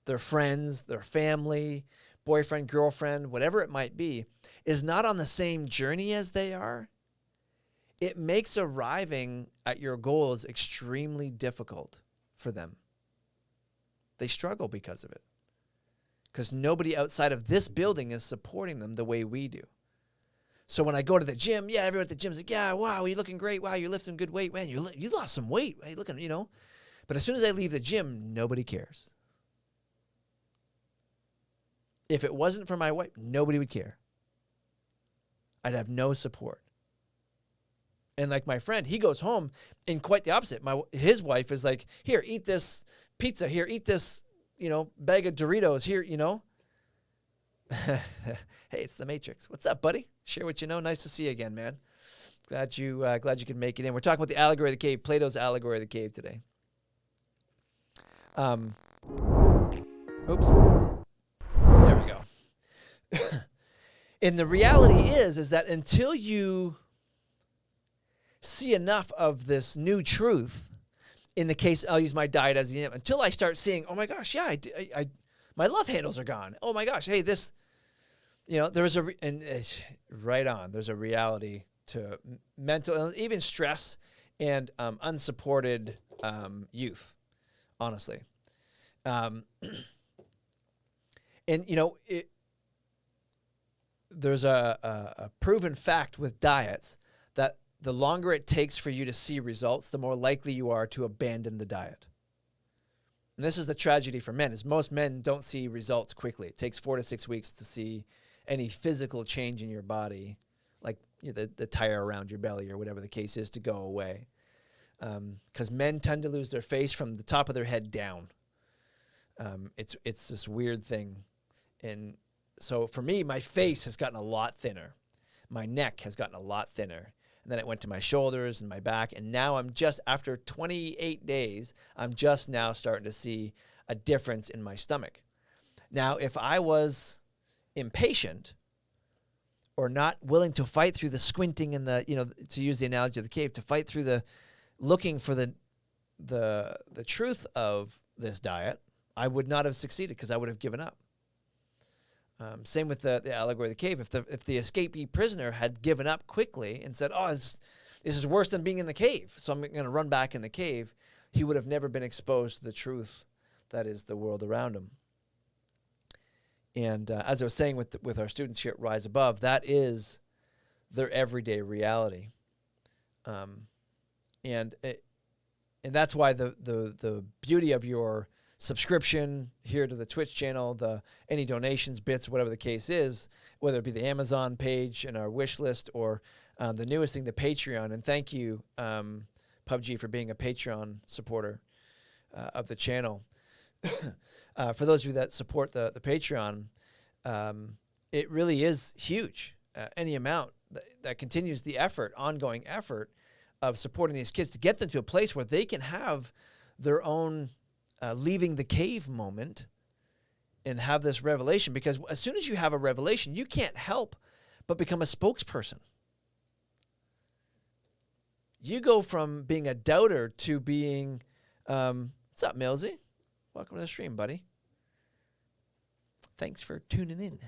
their friends, their family, boyfriend, girlfriend, whatever it might be, is not on the same journey as they are, it makes arriving at your goals extremely difficult for them. They struggle because of it. Because nobody outside of this building is supporting them the way we do. So when I go to the gym, everyone at the gym's like, yeah, wow, you're looking great. Wow, you're lifting good weight. Man, you lost some weight. Hey, looking, But as soon as I leave the gym, nobody cares. If it wasn't for my wife, nobody would care. I'd have no support. And like my friend, he goes home and quite the opposite. His wife is like, here, eat this pizza. Here, eat this, bag of Doritos. Here, Hey, it's the Matrix. What's up, buddy? Share what you know. Nice to see you again, man. Glad you could make it in. We're talking about the Allegory of the Cave, Plato's Allegory of the Cave today. Oops. There we go. And the reality is that until you see enough of this new truth, in the case, I'll use my diet as the example, until I start seeing, oh my gosh, yeah, my love handles are gone. Oh my gosh, hey, this, there's right on. There's a reality to mental, even stress and unsupported youth, honestly. And there's a proven fact with diets that the longer it takes for you to see results, the more likely you are to abandon the diet. And this is the tragedy for men, is most men don't see results quickly. It takes 4 to 6 weeks to see any physical change in your body, like the tire around your belly or whatever the case is, to go away. Because men tend to lose their face from the top of their head down. It's this weird thing. And so for me, my face has gotten a lot thinner. My neck has gotten a lot thinner. And then it went to my shoulders and my back. And now after 28 days, I'm just now starting to see a difference in my stomach. Now, if I was impatient or not willing to fight through the squinting and to use the analogy of the cave, to fight through the looking for the truth of this diet, I would not have succeeded because I would have given up. Same with the allegory of the cave. If the escapee prisoner had given up quickly and said, oh, this is worse than being in the cave, so I'm going to run back in the cave, he would have never been exposed to the truth that is the world around him. And as I was saying with our students here at Rise Above, that is their everyday reality. And that's why the beauty of your subscription here to the Twitch channel, any donations, bits, whatever the case is, whether it be the Amazon page and our wish list or the newest thing, the Patreon. And thank you, PUBG, for being a Patreon supporter of the channel. For those of you that support the Patreon, it really is huge. Any amount that continues the ongoing effort of supporting these kids to get them to a place where they can have their own leaving the cave moment and have this revelation. Because as soon as you have a revelation, you can't help but become a spokesperson. You go from being a doubter to being, what's up, Millsy? Welcome to the stream, buddy. Thanks for tuning in.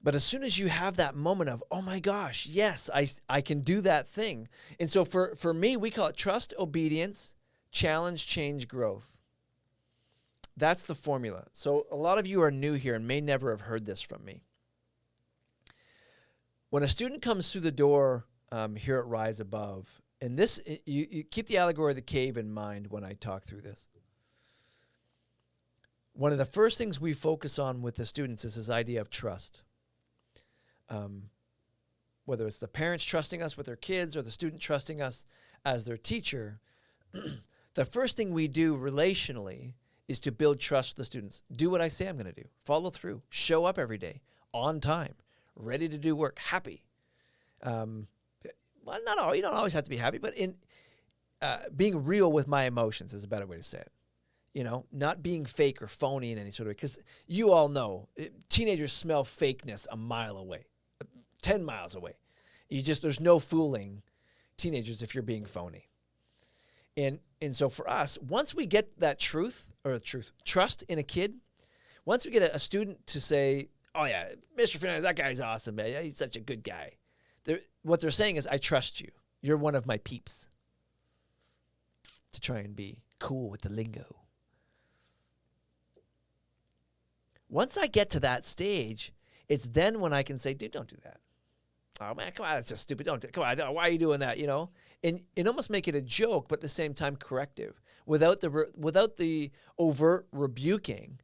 But as soon as you have that moment of, oh my gosh, yes, I can do that thing. And so for me, we call it trust, obedience, challenge, change, growth. That's the formula. So a lot of you are new here and may never have heard this from me. When a student comes through the door here at Rise Above, and this, you keep the allegory of the cave in mind when I talk through this. One of the first things we focus on with the students is this idea of trust. Whether it's the parents trusting us with their kids or the student trusting us as their teacher, the first thing we do relationally is to build trust with the students. Do what I say I'm going to do. Follow through. Show up every day, on time, ready to do work, happy. Well, not all. You don't always have to be happy, but in being real with my emotions is a better way to say it. Not being fake or phony in any sort of way. Because you all know, teenagers smell fakeness a mile away, 10 miles away. There's no fooling teenagers if you're being phony. And so for us, once we get that trust in a kid, once we get a student to say, oh yeah, Mr. Fernandez, that guy's awesome, man. He's such a good guy. What they're saying is, I trust you. You're one of my peeps. To try and be cool with the lingo. Once I get to that stage, it's then when I can say, dude, don't do that. Oh, man, come on, that's just stupid. Come on, why are you doing that, and almost make it a joke, but at the same time corrective, without the overt rebuking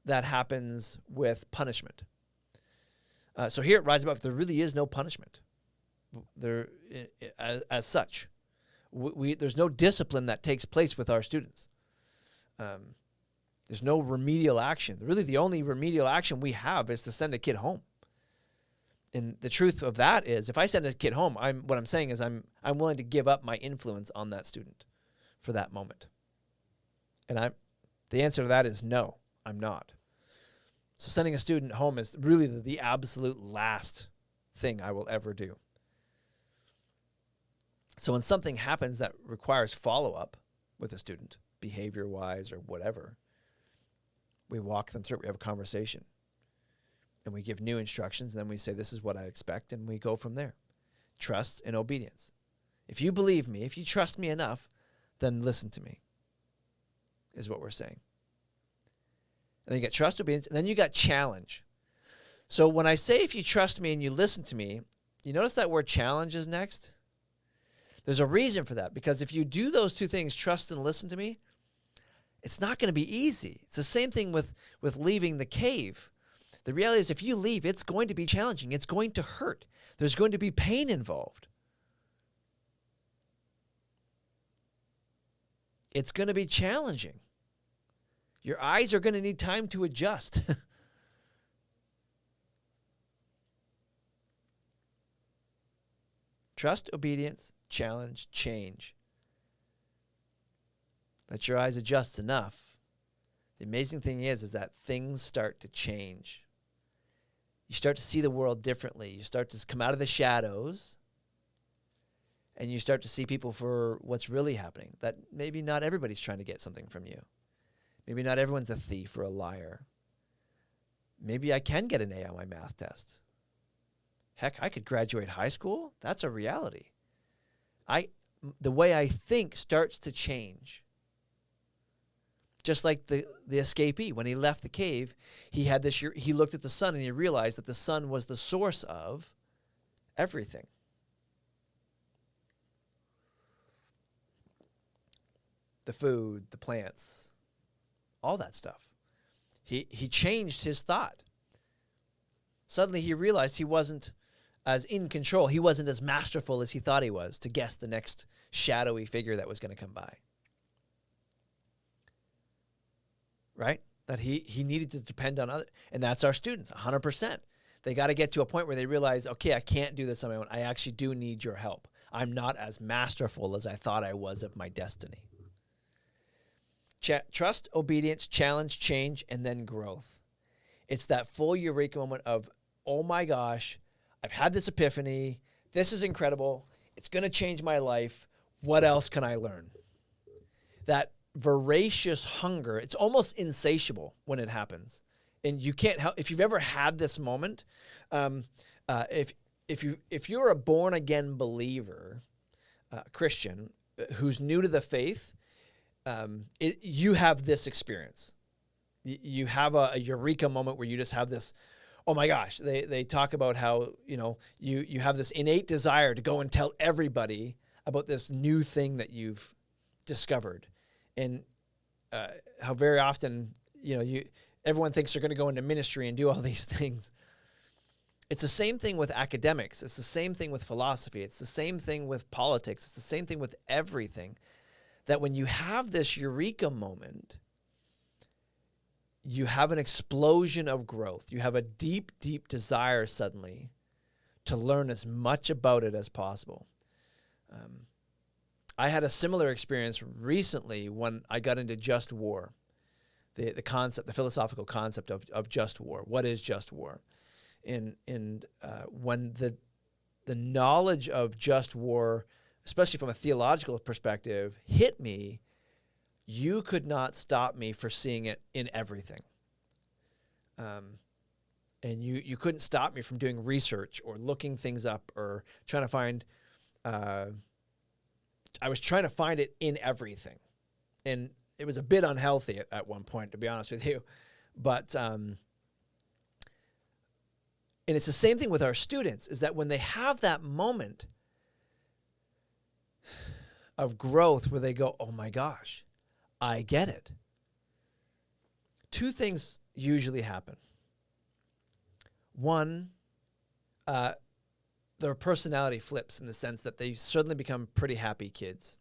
that happens with punishment. So here at Rise Above, there really is no punishment there as such. There's no discipline that takes place with our students. There's no remedial action. Really, the only remedial action we have is to send a kid home. And the truth of that is, if I send a kid home, what I'm saying is I'm willing to give up my influence on that student for that moment. And the answer to that is no, I'm not. So sending a student home is really the absolute last thing I will ever do. So when something happens that requires follow-up with a student, behavior-wise or whatever, we walk them through it. We have a conversation. And we give new instructions, and then we say, this is what I expect, and we go from there. Trust and obedience. If you believe me, if you trust me enough, then listen to me, is what we're saying. And then you got trust, obedience, and then you got challenge. So when I say if you trust me and you listen to me, you notice that word challenge is next? There's a reason for that, because if you do those two things, trust and listen to me, it's not going to be easy. It's the same thing with leaving the cave. The reality is if you leave, it's going to be challenging. It's going to hurt. There's going to be pain involved. It's going to be challenging. Your eyes are going to need time to adjust. Trust, obedience, challenge, change. Let your eyes adjust enough. The amazing thing is that things start to change. You start to see the world differently. You start to come out of the shadows, and you start to see people for what's really happening. That maybe not everybody's trying to get something from you. Maybe not everyone's a thief or a liar. Maybe I can get an A on my math test. Heck, I could graduate high school. That's a reality. The way I think starts to change. Just like the escapee, when he left the cave, he looked at the sun and he realized that the sun was the source of everything. The food, the plants, all that stuff. He changed his thought. Suddenly he realized he wasn't as in control. He wasn't as masterful as he thought he was to guess the next shadowy figure that was going to come by. Right? That he needed to depend on others. And that's our students, 100%. They got to get to a point where they realize, okay, I can't do this on my own. I actually do need your help. I'm not as masterful as I thought I was of my destiny. Trust, obedience, challenge, change, and then growth. It's that full eureka moment of, oh my gosh, I've had this epiphany. This is incredible. It's going to change my life. What else can I learn? That voracious hunger, it's almost insatiable when it happens. And you can't help, if you've ever had this moment, if you're a born again believer, Christian, who's new to the faith, you have this experience. You have a eureka moment where you just have this, oh my gosh, they talk about how, you have this innate desire to go and tell everybody about this new thing that you've discovered. And how very often, everyone thinks they're going to go into ministry and do all these things. It's the same thing with academics. It's the same thing with philosophy. It's the same thing with politics. It's the same thing with everything. That when you have this eureka moment, you have an explosion of growth. You have a deep, deep desire suddenly to learn as much about it as possible. I had a similar experience recently when I got into just war, the concept, the philosophical concept of just war. What is just war? And when the knowledge of just war, especially from a theological perspective, hit me, you could not stop me for seeing it in everything. And you couldn't stop me from doing research or looking things up or trying to find, I was trying to find it in everything. And it was a bit unhealthy at one point, to be honest with you. But, and it's the same thing with our students, is that when they have that moment, of growth where they go, oh my gosh, I get it. Two things usually happen. One, their personality flips in the sense that they suddenly become pretty happy kids.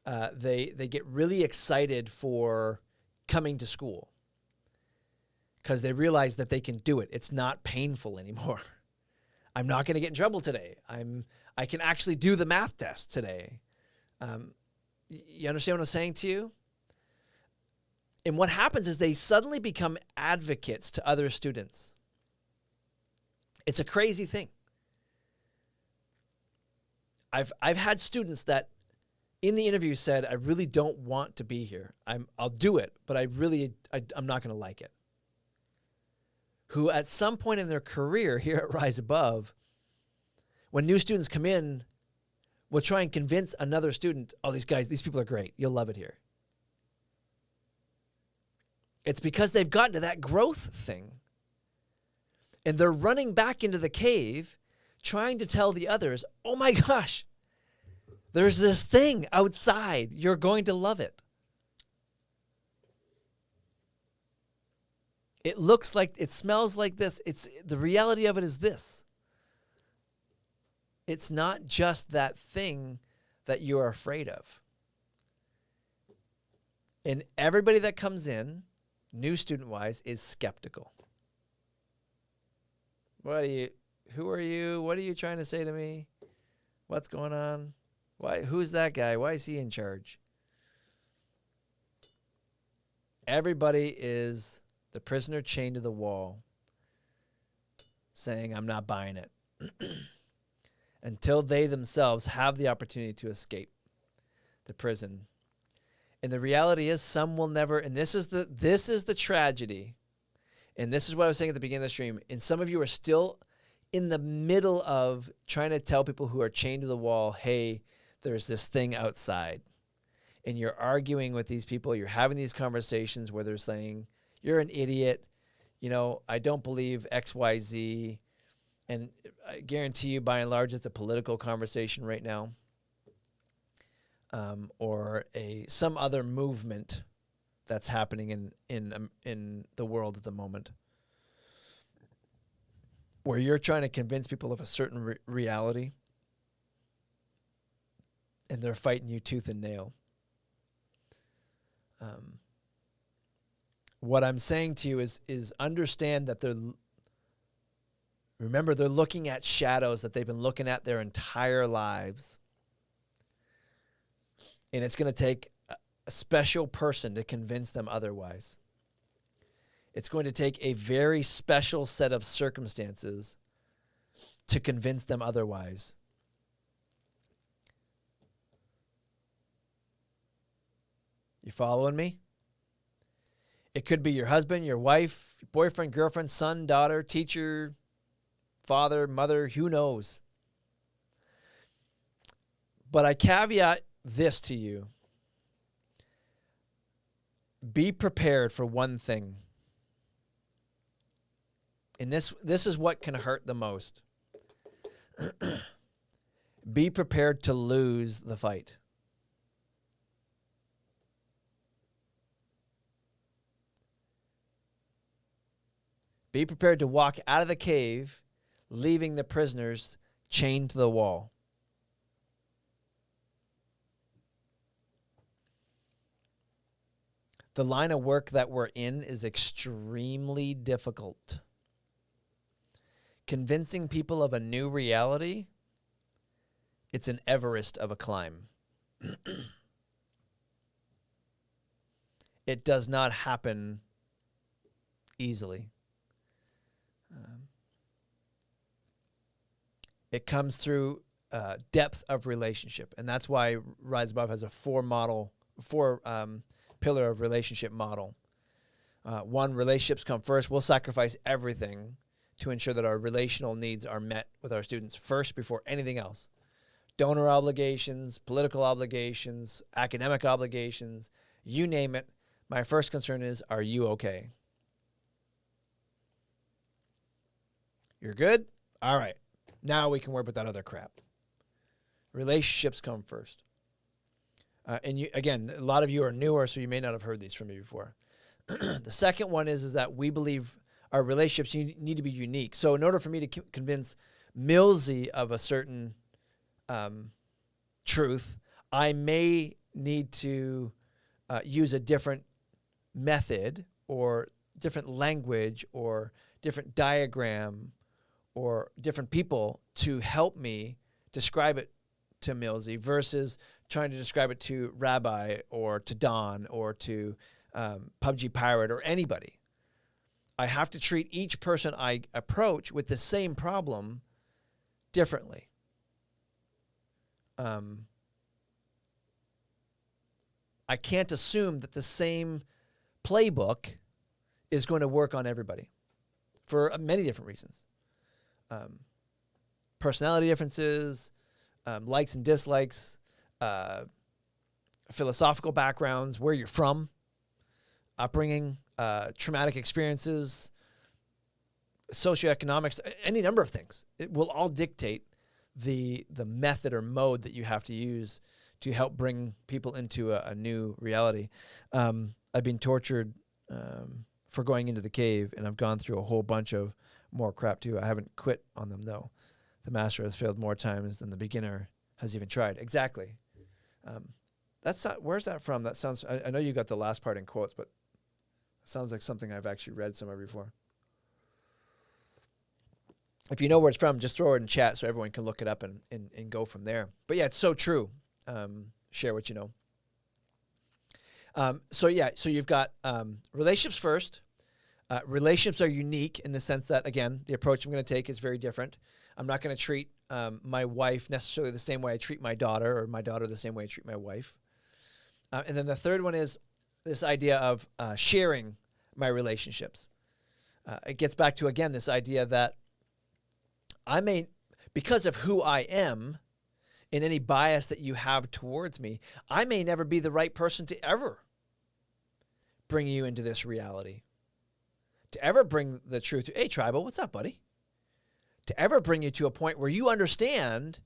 They get really excited for coming to school because they realize that they can do it. It's not painful anymore. I'm not going to get in trouble today. I can actually do the math test today. You understand what I'm saying to you? And what happens is they suddenly become advocates to other students. It's a crazy thing. I've had students that in the interview said, I really don't want to be here. I'll do it, but I'm not going to like it. Who at some point in their career here at Rise Above, when new students come in, will try and convince another student, oh, these people are great. You'll love it here. It's because they've gotten to that growth thing. And they're running back into the cave, trying to tell the others, oh my gosh, there's this thing outside. You're going to love it. It looks like, it smells like this. The reality of it is this. It's not just that thing that you're afraid of. And everybody that comes in, new student-wise, is skeptical. Who are you? What are you trying to say to me? What's going on? Who's that guy? Why is he in charge? Everybody is the prisoner chained to the wall, saying, I'm not buying it. Until they themselves have the opportunity to escape the prison. And the reality is some will never, and this is the tragedy. And this is what I was saying at the beginning of the stream. And some of you are still in the middle of trying to tell people who are chained to the wall, hey, there's this thing outside. And you're arguing with these people. You're having these conversations where they're saying, you're an idiot. You know, I don't believe X, Y, Z. And I guarantee you, by and large, it's a political conversation right now. Or some other movement that's happening in the world at the moment, where you're trying to convince people of a certain reality, and they're fighting you tooth and nail. What I'm saying to you is understand that remember, they're looking at shadows that they've been looking at their entire lives. And it's going to take a special person to convince them otherwise. It's going to take a very special set of circumstances to convince them otherwise. You following me? It could be your husband, your wife, boyfriend, girlfriend, son, daughter, teacher, father, mother, who knows? But I caveat this to you. Be prepared for one thing. And this is what can hurt the most. Be prepared to lose the fight. Be prepared to walk out of the cave, leaving the prisoners chained to the wall. The line of work that we're in is extremely difficult. Convincing people of a new reality, it's an Everest of a climb. It does not happen easily. It comes through depth of relationship, and that's why Rise Above has a four pillar of relationship model. One, relationships come first. We'll sacrifice everything to ensure that our relational needs are met with our students first before anything else. Donor obligations, political obligations, academic obligations, you name it. My first concern is, are you okay? You're good? All right. Now we can work with that other crap. Relationships come first. And you, again, a lot of you are newer, so you may not have heard these from me before. The second one is that we believe our relationships need to be unique. So in order for me to convince Millsy of a certain truth, I may need to use a different method or different language or different diagram or different people to help me describe it to Millsy versus trying to describe it to Rabbi or to Don or to PUBG Pirate or anybody. I have to treat each person I approach with the same problem differently. I can't assume that the same playbook is going to work on everybody for many different reasons. Personality differences, likes and dislikes, philosophical backgrounds, where you're from, upbringing, traumatic experiences, socioeconomics, any number of things. It will all dictate the method or mode that you have to use to help bring people into a new reality. I've been tortured for going into the cave, and I've gone through a whole bunch of more crap too. I haven't quit on them though. The master has failed more times than the beginner has even tried. Exactly. That's not, where's that from? That sounds, I know you got the last part in quotes, but it sounds like something I've actually read somewhere before. If you know where it's from, just throw it in chat so everyone can look it up and go from there. But yeah, it's so true. Share what you know. So you've got relationships first. Relationships are unique in the sense that, again, the approach I'm going to take is very different. I'm not going to treat my wife necessarily the same way I treat my daughter, or my daughter the same way I treat my wife. And then the third one is this idea of sharing my relationships. It gets back to, again, this idea that I may, because of who I am and any bias that you have towards me, I may never be the right person to ever bring you into this reality, to ever bring the truth. Hey, Tribal, what's up, buddy? To ever bring you to a point where you understand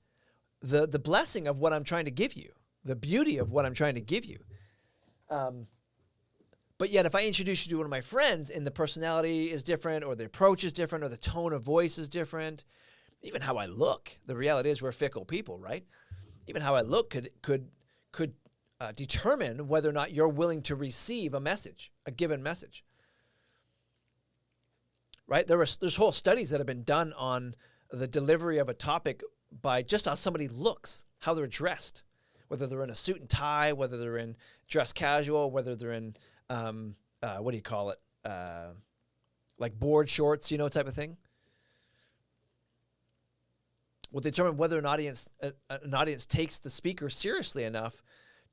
the blessing of what I'm trying to give you, the beauty of what I'm trying to give you. But yet, if I introduce you to one of my friends and the personality is different, or the approach is different, or the tone of voice is different, even how I look, the reality is we're fickle people, right? Even how I look could determine whether or not you're willing to receive a message, a given message. Right? There's whole studies that have been done on the delivery of a topic by just how somebody looks, how they're dressed, whether they're in a suit and tie, whether they're in dress casual, whether they're in, what do you call it? Like board shorts, type of thing. Will determine whether an audience takes the speaker seriously enough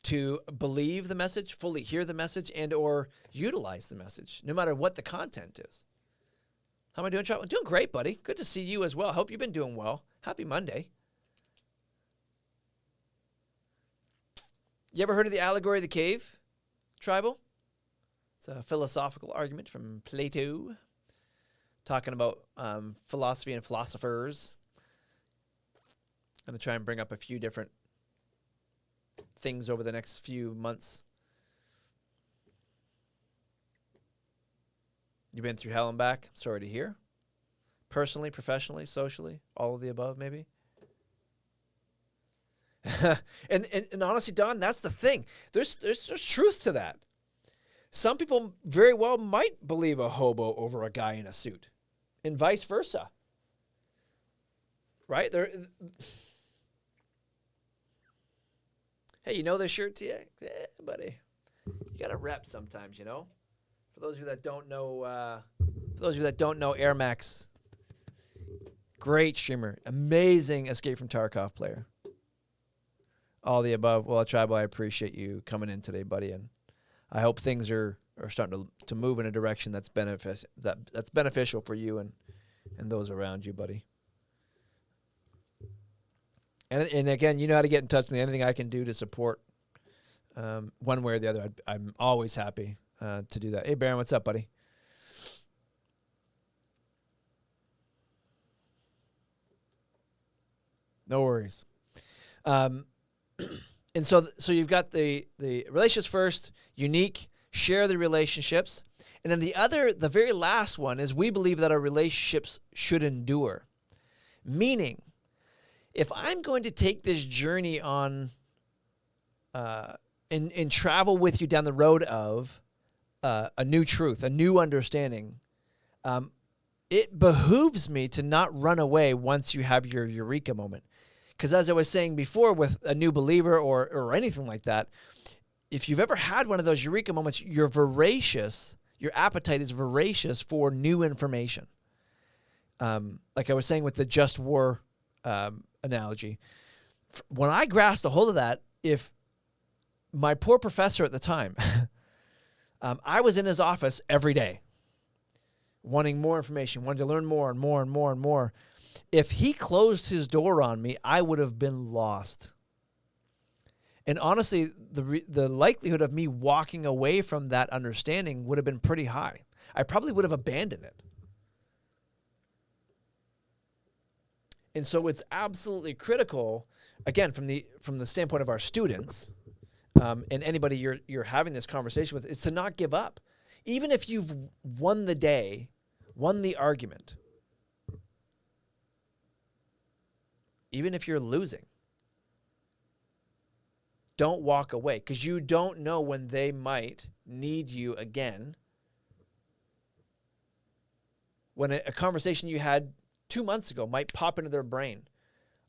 to believe the message, fully hear the message, and or utilize the message, no matter what the content is. How am I doing, Charlie? I'm doing great, buddy. Good to see you as well. Hope you've been doing well. Happy Monday. You ever heard of the Allegory of the Cave, Tribal? It's a philosophical argument from Plato, talking about philosophy and philosophers. I'm going to try and bring up a few different things over the next few months. You've been through hell and back. Sorry to hear. Personally, professionally, socially, all of the above, maybe. and honestly, Don, that's the thing. There's truth to that. Some people very well might believe a hobo over a guy in a suit, and vice versa. Right? Hey, you know this shirt, TA? Yeah, buddy. You got to rep sometimes, For those of you that don't know, Air Max, great streamer, amazing Escape from Tarkov player. All the above. Well, Tribal, I appreciate you coming in today, buddy, and I hope things are starting to move in a direction that's beneficial for you and those around you, buddy. And again, you know how to get in touch with me. Anything I can do to support one way or the other, I'm always happy to do that. Hey, Baron, what's up, buddy? No worries. And so you've got the relationships first, unique, share the relationships. And then the very last one is we believe that our relationships should endure. Meaning, if I'm going to take this journey on and travel with you down the road of a new truth, a new understanding, it behooves me to not run away once you have your eureka moment. Because as I was saying before with a new believer or anything like that, if you've ever had one of those eureka moments, you're voracious, your appetite is voracious for new information. Like I was saying with the just war analogy. When I grasped a hold of that, if my poor professor at the time, I was in his office every day, wanting more information, wanting to learn more and more and more and more. If he closed his door on me, I would have been lost. And honestly, the likelihood of me walking away from that understanding would have been pretty high. I probably would have abandoned it. And so it's absolutely critical, again, from the standpoint of our students, and anybody you're having this conversation with, is to not give up. Even if you've won the day, won the argument, even if you're losing, don't walk away, because you don't know when they might need you again. When a conversation you had 2 months ago might pop into their brain,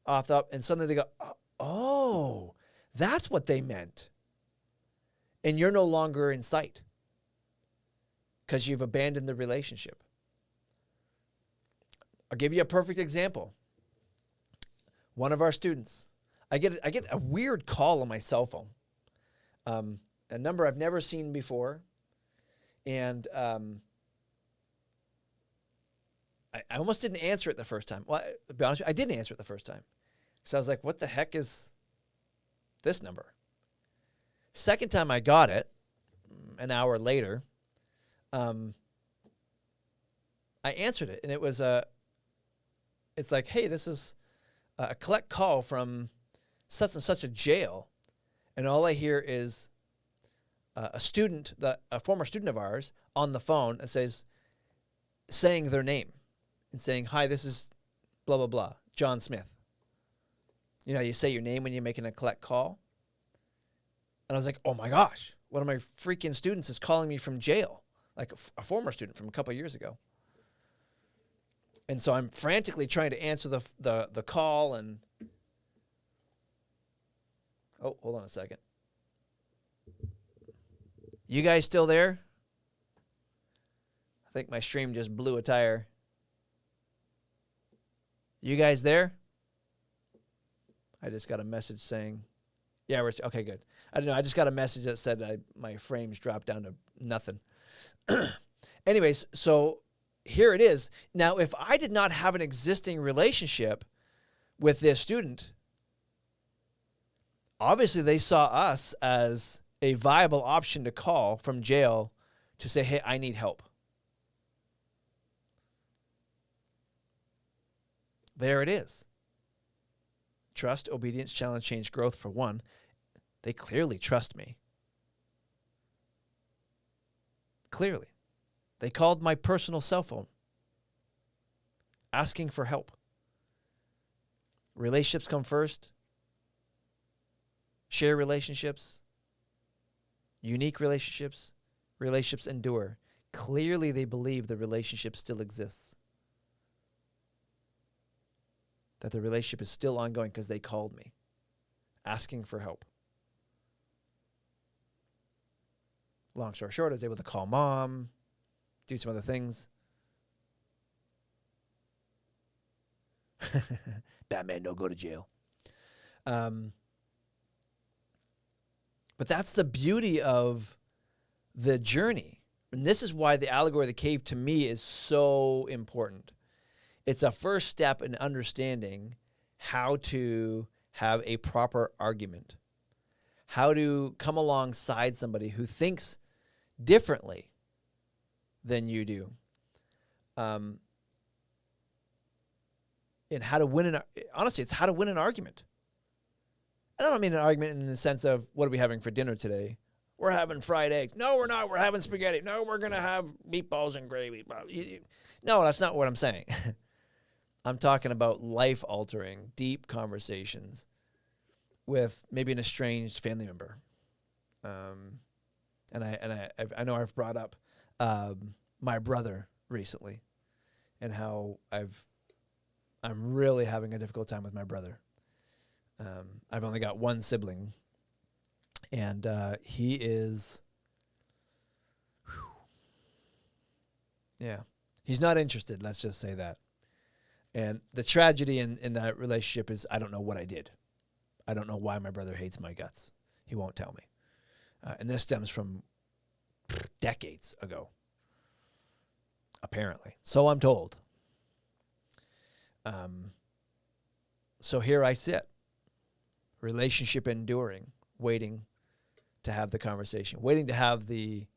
and suddenly they go, oh, that's what they meant. And you're no longer in sight because you've abandoned the relationship. I'll give you a perfect example. One of our students, I get a weird call on my cell phone, a number I've never seen before, and I almost didn't answer it the first time. Well, to be honest with you, I didn't answer it the first time. So I was like, what the heck is this number? Second time I got it, an hour later, I answered it, and it was it's like, hey, this is a collect call from such and such a jail, and all I hear is a former student of ours on the phone that saying their name and saying, hi, this is blah, blah, blah, John Smith. You know, you say your name when you're making a collect call. And I was like, oh my gosh, one of my freaking students is calling me from jail, like a former student from a couple of years ago. And so I'm frantically trying to answer the call, and oh, hold on a second. You guys still there? I think my stream just blew a tire. You guys there? I just got a message saying, yeah, we're okay, good. I don't know. I just got a message that said my frames dropped down to nothing. Anyways, so here it is. Now, if I did not have an existing relationship with this student, obviously they saw us as a viable option to call from jail to say, hey, I need help. There it is. Trust, obedience, challenge, change, growth for one. They clearly trust me. Clearly. They called my personal cell phone asking for help. Relationships come first. Share relationships. Unique relationships. Relationships endure. Clearly they believe the relationship still exists. That the relationship is still ongoing because they called me asking for help. Long story short, I was able to call mom, do some other things. Batman, don't go to jail. But that's the beauty of the journey. And this is why the allegory of the cave to me is so important. It's a first step in understanding how to have a proper argument, how to come alongside somebody who thinks differently than you do, and how to win honestly, it's how to win an argument. I don't mean an argument in the sense of, what are we having for dinner today? We're having fried eggs. No, we're not. We're having spaghetti. No, we're going to have meatballs and gravy. No, that's not what I'm saying. I'm talking about life-altering, deep conversations with maybe an estranged family member. And I know I've brought up my brother recently, and how I'm really having a difficult time with my brother. I've only got one sibling, and he is, he's not interested. Let's just say that. And the tragedy in that relationship is, I don't know what I did. I don't know why my brother hates my guts. He won't tell me. And this stems from decades ago, apparently. So I'm told. So here I sit, relationship enduring, waiting to have the conversation, waiting to have the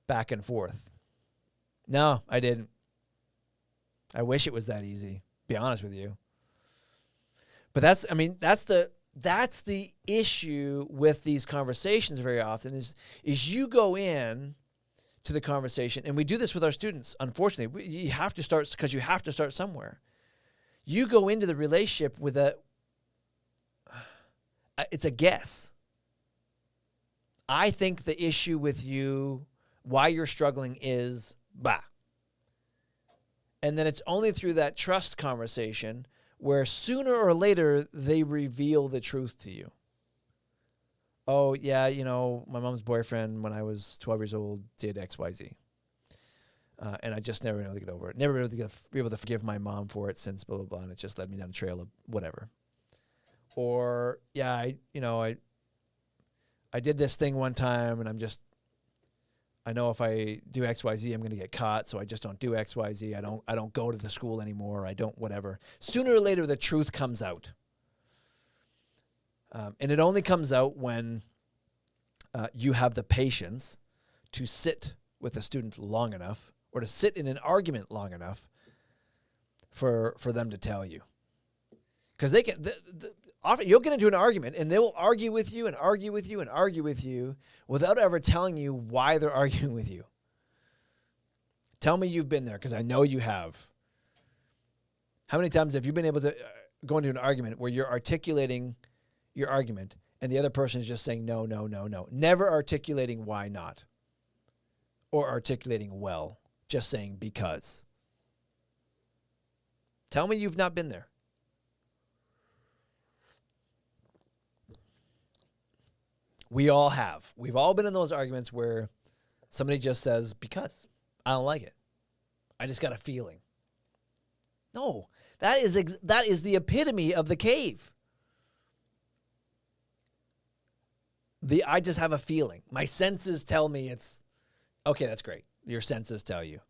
back and forth. No, I didn't. I wish it was that easy, be honest with you. But that's the issue with these conversations very often is you go in to the conversation, and we do this with our students. Unfortunately, you have to start, because you have to start somewhere. You go into the relationship with it's a guess. I think the issue with you, why you're struggling is blah. And then it's only through that trust conversation where sooner or later they reveal the truth to you. Oh, yeah, my mom's boyfriend when I was 12 years old did X, Y, Z. And I just never been able to get over it. Never been able to forgive my mom for it since blah, blah, blah. And it just led me down a trail of whatever. Or, yeah, I did this thing one time, and I know if I do X, Y, Z, I'm going to get caught, so I just don't do X, Y, Z. I don't go to the school anymore. I don't whatever. Sooner or later, the truth comes out. And it only comes out when you have the patience to sit with a student long enough, or to sit in an argument long enough for them to tell you. Because they can... Often you'll get into an argument, and they will argue with you and argue with you and argue with you without ever telling you why they're arguing with you. Tell me you've been there, because I know you have. How many times have you been able to go into an argument where you're articulating your argument and the other person is just saying no, no, no, no, never articulating why not, or articulating well, just saying because? Tell me you've not been there. We all have. We've all been in those arguments where somebody just says, because I don't like it. I just got a feeling. No, that is the epitome of the cave. I just have a feeling. My senses tell me it's, okay, that's great. Your senses tell you.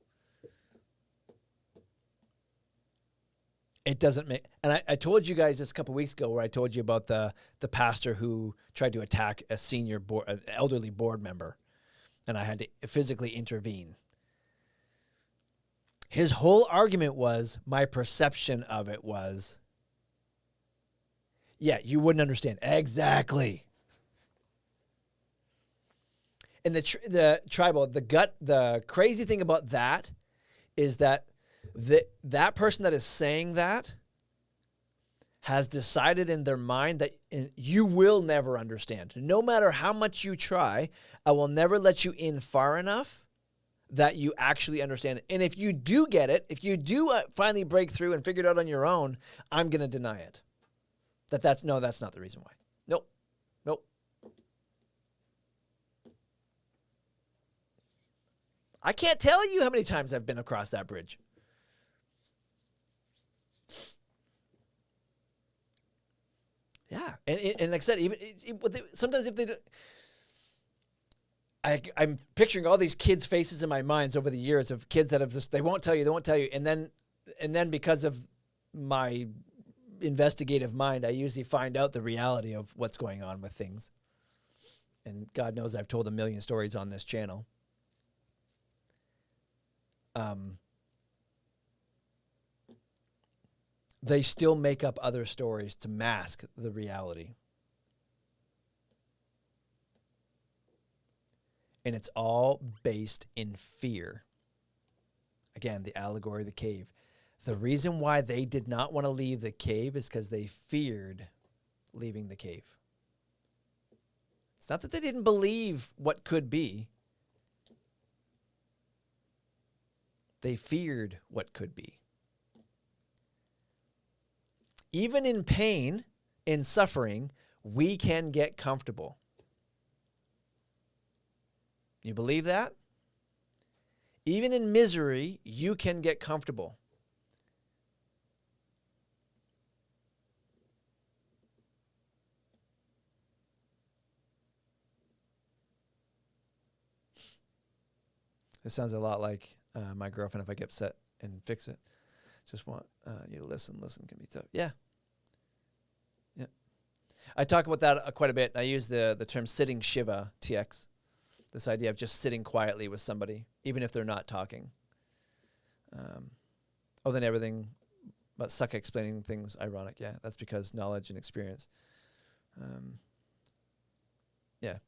It doesn't make, and I told you guys this a couple weeks ago where I told you about the pastor who tried to attack an elderly board member, and I had to physically intervene. His whole argument was, my perception of it was, yeah, you wouldn't understand. Exactly. And the crazy thing about that is that that person that is saying that has decided in their mind that you will never understand. No matter how much you try, I will never let you in far enough that you actually understand it. And if you do get it, if you do finally break through and figure it out on your own, I'm going to deny it. That's not the reason why. Nope. I can't tell you how many times I've been across that bridge. Yeah, and like I said, sometimes if they do, I'm picturing all these kids' faces in my mind over the years of kids that have just, they won't tell you, and then because of my investigative mind, I usually find out the reality of what's going on with things. And God knows I've told a million stories on this channel. They still make up other stories to mask the reality. And it's all based in fear. Again, the allegory of the cave. The reason why they did not want to leave the cave is because they feared leaving the cave. It's not that they didn't believe what could be. They feared what could be. Even in pain, in suffering, we can get comfortable. You believe that? Even in misery, you can get comfortable. It sounds a lot like my girlfriend if I get upset and fix it. Just want you to listen. Listen can be tough. Yeah. Yeah. I talk about that quite a bit. I use the term sitting Shiva, TX. This idea of just sitting quietly with somebody, even if they're not talking. Then everything but suck explaining things ironic. Yeah, that's because knowledge and experience. Yeah.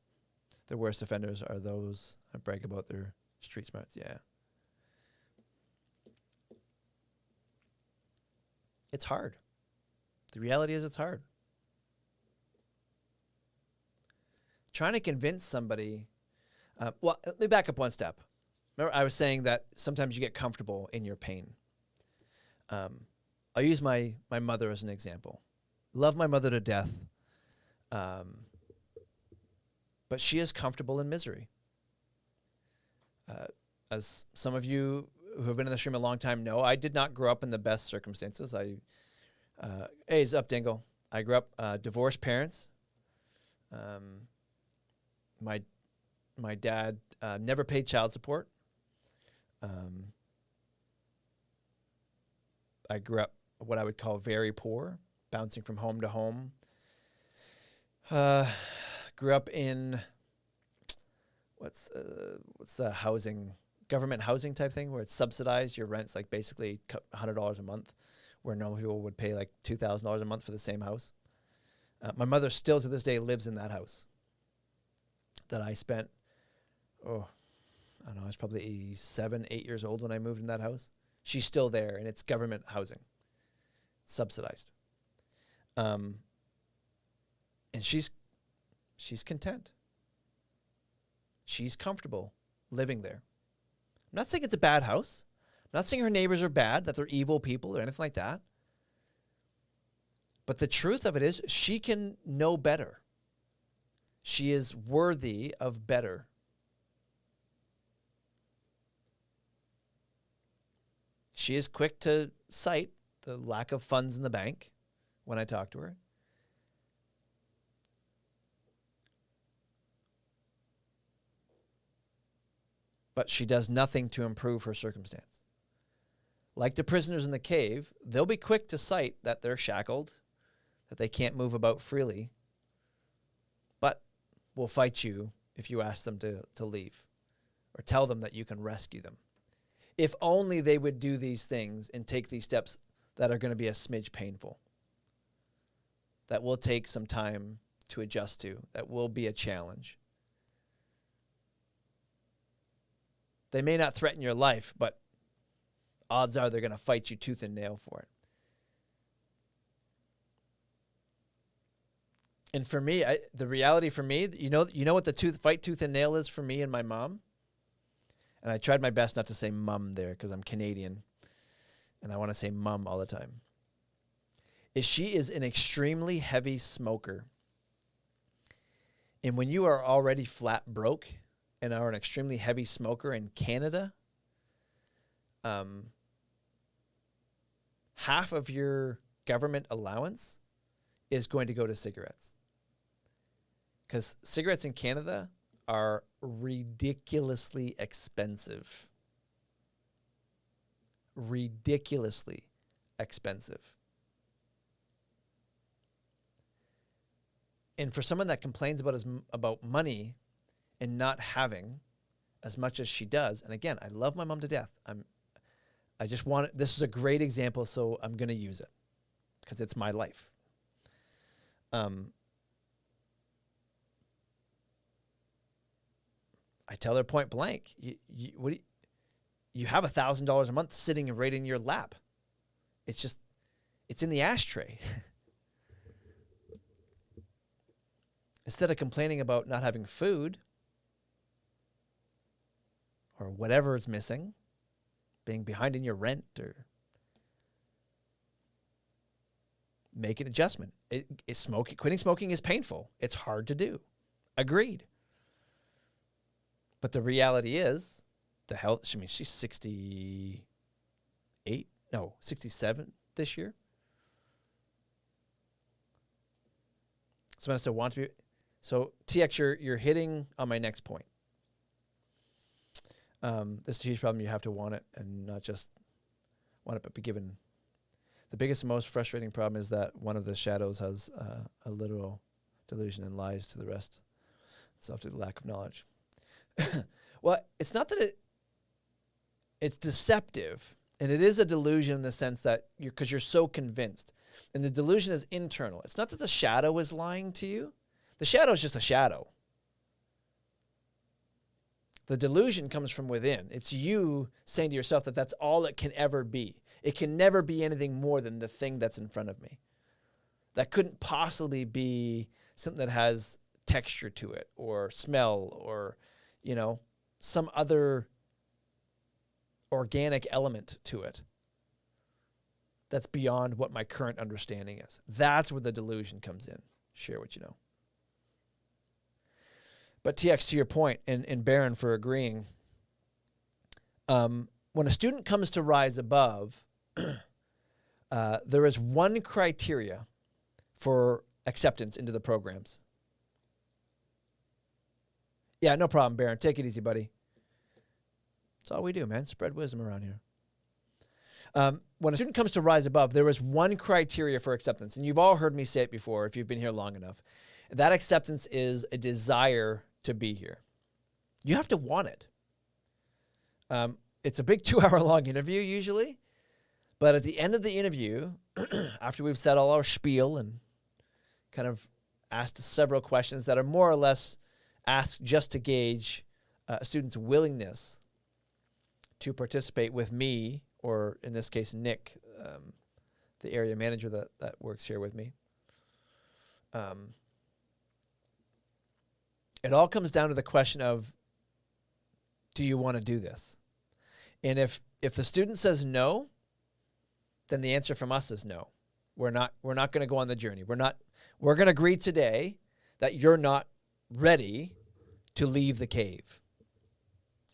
The worst offenders are those that brag about their street smarts. Yeah. It's hard. The reality is it's hard. Trying to convince somebody. Well, let me back up one step. Remember, I was saying that sometimes you get comfortable in your pain. I'll use my mother as an example. Love my mother to death. But she is comfortable in misery. As some of you who have been in the stream a long time know, I did not grow up in the best circumstances. Hey, up, Dingle. I grew up divorced parents. My dad never paid child support. I grew up what I would call very poor, bouncing from home to home. Grew up in what's the housing, government housing type thing where it's subsidized. Your rent's like basically $100 a month, where normal people would pay like $2,000 a month for the same house. My mother still to this day lives in that house that I spent, I don't know, I was probably 7, 8 years old when I moved in that house. She's still there, and it's government housing, subsidized. And she's content. She's comfortable living there. I'm not saying it's a bad house. I'm not saying her neighbors are bad, that they're evil people or anything like that. But the truth of it is she can know better. She is worthy of better. She is quick to cite the lack of funds in the bank when I talk to her. But she does nothing to improve her circumstance. Like the prisoners in the cave, they'll be quick to cite that they're shackled, that they can't move about freely, but will fight you if you ask them to leave or tell them that you can rescue them. If only they would do these things and take these steps that are going to be a smidge painful, that will take some time to adjust to, that will be a challenge. They may not threaten your life, but odds are they're going to fight you tooth and nail for it. And for me, the reality for me, you know what the fight tooth and nail is for me and my mom? And I tried my best not to say mum there because I'm Canadian and I want to say mum all the time. She is an extremely heavy smoker. And when you are already flat broke and are an extremely heavy smoker in Canada, half of your government allowance is going to go to cigarettes. Because cigarettes in Canada are ridiculously expensive. Ridiculously expensive. And for someone that complains about money and not having as much as she does, and again, I love my mom to death. This is a great example, so I'm going to use it because it's my life. I tell her point blank, you have $1,000 a month sitting right in your lap. It's in the ashtray. Instead of complaining about not having food or whatever is missing, being behind in your rent, or make an adjustment. Quitting smoking is painful. It's hard to do. Agreed. But the reality is, she's 67 this year. So I still want to be. So TX, you're hitting on my next point. This is a huge problem. You have to want it and not just want it, but be given. The biggest and most frustrating problem is that one of the shadows has a literal delusion and lies to the rest. It's often the lack of knowledge. Well, it's not that it's deceptive, and it is a delusion in the sense that because you're so convinced, and the delusion is internal. It's not that the shadow is lying to you. The shadow is just a shadow. The delusion comes from within. It's you saying to yourself that that's all it can ever be. It can never be anything more than the thing that's in front of me. That couldn't possibly be something that has texture to it or smell or, some other organic element to it that's beyond what my current understanding is. That's where the delusion comes in. Share what you know. But TX, to your point, and Baron for agreeing, when a student comes to rise above, there is one criteria for acceptance into the programs. Yeah, no problem, Baron. Take it easy, buddy. That's all we do, man. Spread wisdom around here. When a student comes to rise above, there is one criteria for acceptance. And you've all heard me say it before if you've been here long enough. That acceptance is a desire to be here. You have to want it. It's a big 2-hour-long interview usually. But at the end of the interview, after we've said all our spiel and kind of asked several questions that are more or less asked just to gauge a student's willingness to participate with me, or in this case, Nick, the area manager that works here with me. It all comes down to the question of, do you want to do this? And if the student says no, then the answer from us is no. We're not going to go on the journey. We're going to agree today that you're not ready to leave the cave.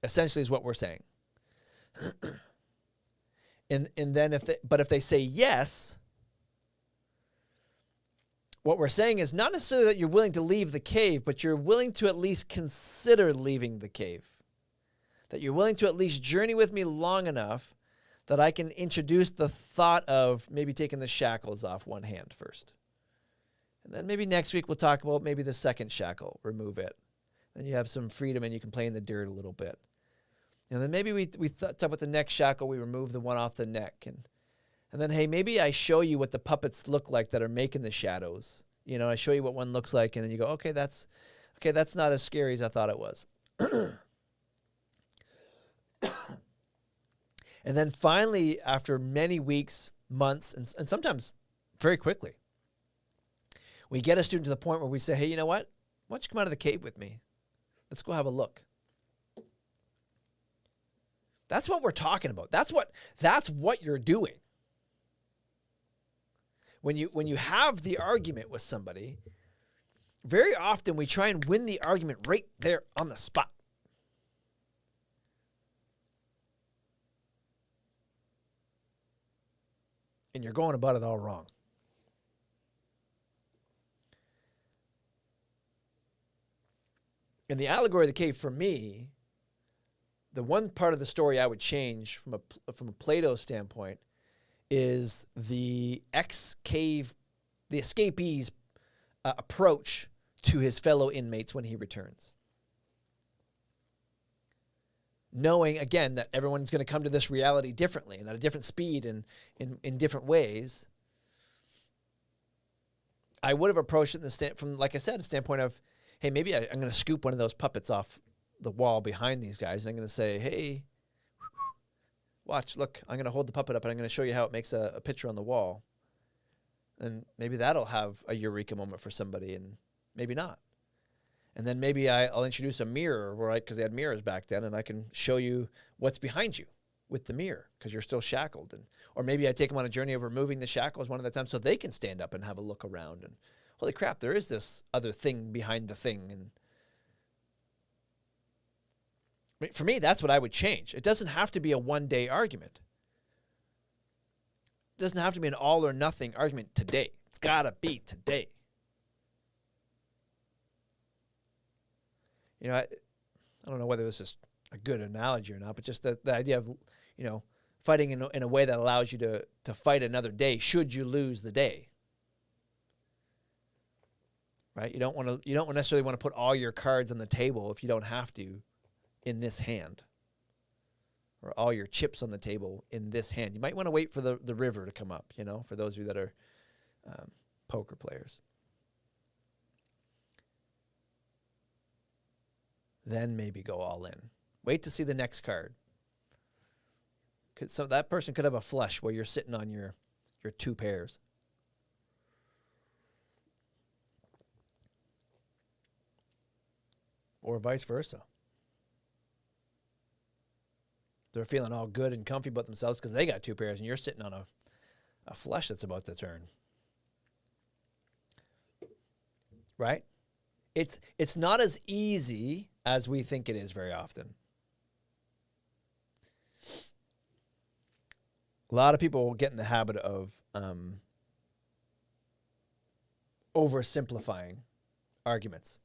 Essentially is what we're saying. and then if they say yes, what we're saying is not necessarily that you're willing to leave the cave, but you're willing to at least consider leaving the cave. That you're willing to at least journey with me long enough that I can introduce the thought of maybe taking the shackles off one hand first. And then maybe next week we'll talk about maybe the second shackle, remove it. Then you have some freedom and you can play in the dirt a little bit. And then maybe we talk about the next shackle, we remove the one off the neck. And then, hey, maybe I show you what the puppets look like that are making the shadows. I show you what one looks like, and then you go, okay, that's not as scary as I thought it was. And then finally, after many weeks, months, and sometimes very quickly, we get a student to the point where we say, hey, you know what? Why don't you come out of the cave with me? Let's go have a look. That's what we're talking about. That's what you're doing. When you have the argument with somebody, very often we try and win the argument right there on the spot. And you're going about it all wrong. In the allegory of the cave, for me, the one part of the story I would change from a Plato standpoint is the escapee's approach to his fellow inmates when he returns. Knowing, again, that everyone's going to come to this reality differently and at a different speed and in different ways, I would have approached it from, like I said, a standpoint of, hey, maybe I'm going to scoop one of those puppets off the wall behind these guys. And I'm going to say, hey, watch, look, I'm going to hold the puppet up and I'm going to show you how it makes a picture on the wall. And maybe that'll have a eureka moment for somebody, and maybe not. And then maybe I'll introduce a mirror, right? Because they had mirrors back then, and I can show you what's behind you with the mirror because you're still shackled. Or maybe I take them on a journey of removing the shackles one at a time so they can stand up and have a look around. And holy crap, there is this other thing behind the thing. And I mean, for me, that's what I would change. It doesn't have to be a one-day argument. It doesn't have to be an all or nothing argument today. It's got to be today. You know, I don't know whether this is a good analogy or not, but just the idea of, you know, fighting in a way that allows you to fight another day should you lose the day. Right? You don't necessarily want to put all your cards on the table if you don't have to in this hand. Or all your chips on the table in this hand. You might want to wait for the river to come up, you know, for those of you that are poker players. Then maybe go all in. Wait to see the next card. So that person could have a flush where you're sitting on your two pairs. Or vice versa. They're feeling all good and comfy about themselves because they got two pairs and you're sitting on a flush that's about to turn. Right? It's not as easy as we think it is very often. A lot of people get in the habit of oversimplifying arguments.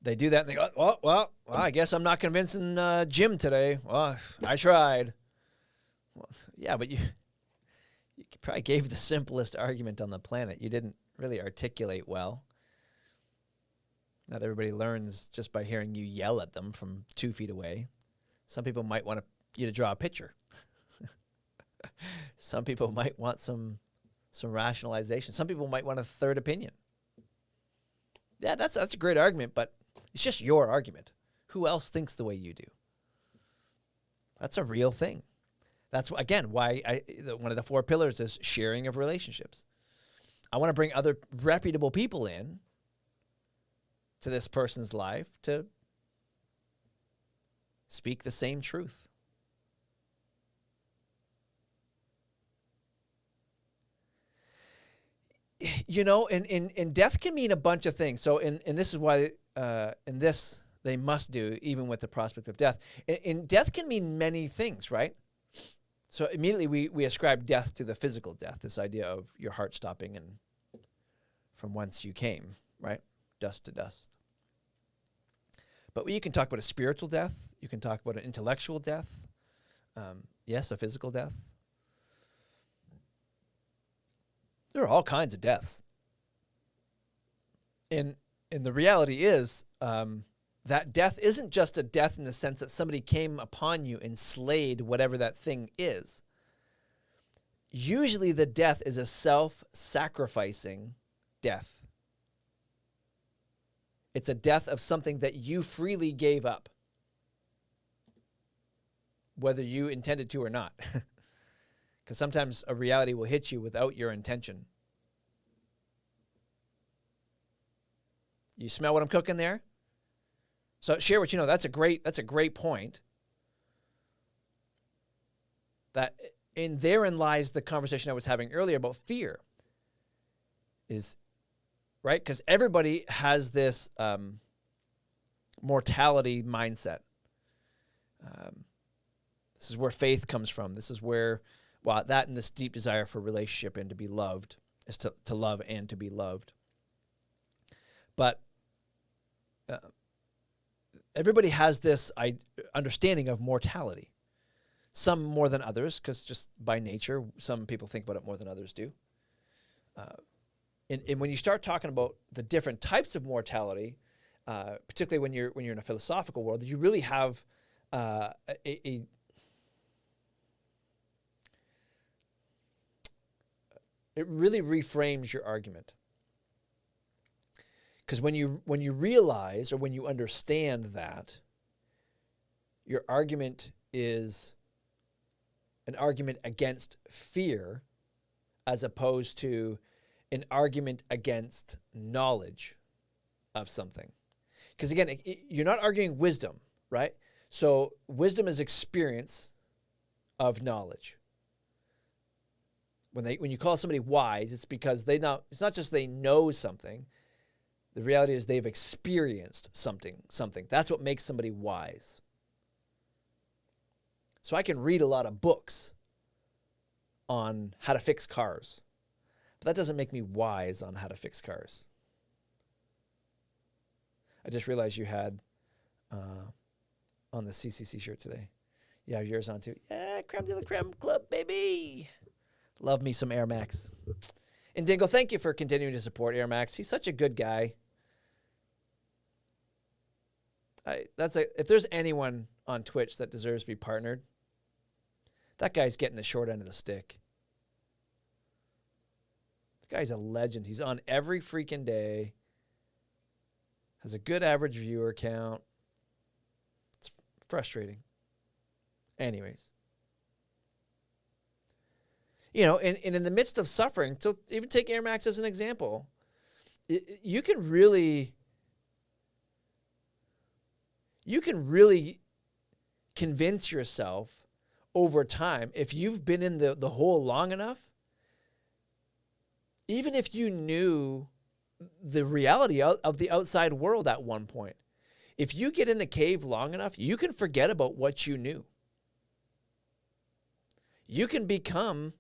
They do that and they go, well, I guess I'm not convincing Jim today. Well, I tried. Well, yeah, but you probably gave the simplest argument on the planet. You didn't really articulate well. Not everybody learns just by hearing you yell at them from 2 feet away. Some people might want you to draw a picture. Some people might want some rationalization. Some people might want a third opinion. Yeah, that's a great argument, but it's just your argument. Who else thinks the way you do? That's a real thing. That's, again, why one of the 4 pillars is sharing of relationships. I want to bring other reputable people in to this person's life to speak the same truth. You know, and death can mean a bunch of things. So, and this is why in this they must do, even with the prospect of death. And death can mean many things, right? So immediately we ascribe death to the physical death, this idea of your heart stopping and from whence you came, right? Dust to dust. But you can talk about a spiritual death. You can talk about an intellectual death. Yes, a physical death. There are all kinds of deaths. And the reality is that death isn't just a death in the sense that somebody came upon you and slayed whatever that thing is. Usually the death is a self-sacrificing death. It's a death of something that you freely gave up, whether you intended to or not. Because sometimes a reality will hit you without your intention. You smell what I'm cooking there? So share what you know. That's a great point. That therein lies the conversation I was having earlier about fear. Is right? Because everybody has this mortality mindset. This is where faith comes from. This is where, that and this deep desire for relationship and to be loved is to love and to be loved. But everybody has this understanding of mortality. Some more than others, because just by nature, some people think about it more than others do. And when you start talking about the different types of mortality, particularly when you're in a philosophical world, you really have it really reframes your argument. Because when you realize or when you understand that, your argument is an argument against fear as opposed to an argument against knowledge of something. Because again, you're not arguing wisdom, right? So wisdom is experience of knowledge. When you call somebody wise, it's because it's not just they know something. The reality is they've experienced something. That's what makes somebody wise. So I can read a lot of books on how to fix cars, but that doesn't make me wise on how to fix cars. I just realized you had on the CCC shirt today. You have yours on too. Yeah, creme de la creme club, baby. Love me some Air Max. And Dingo, thank you for continuing to support Air Max. He's such a good guy. If there's anyone on Twitch that deserves to be partnered, that guy's getting the short end of the stick. The guy's a legend. He's on every freaking day. Has a good average viewer count. It's frustrating. Anyways. You know, and in the midst of suffering, so even take Air Max as an example, you can really convince yourself over time, if you've been in the hole long enough, even if you knew the reality of the outside world at one point, if you get in the cave long enough, you can forget about what you knew. You can become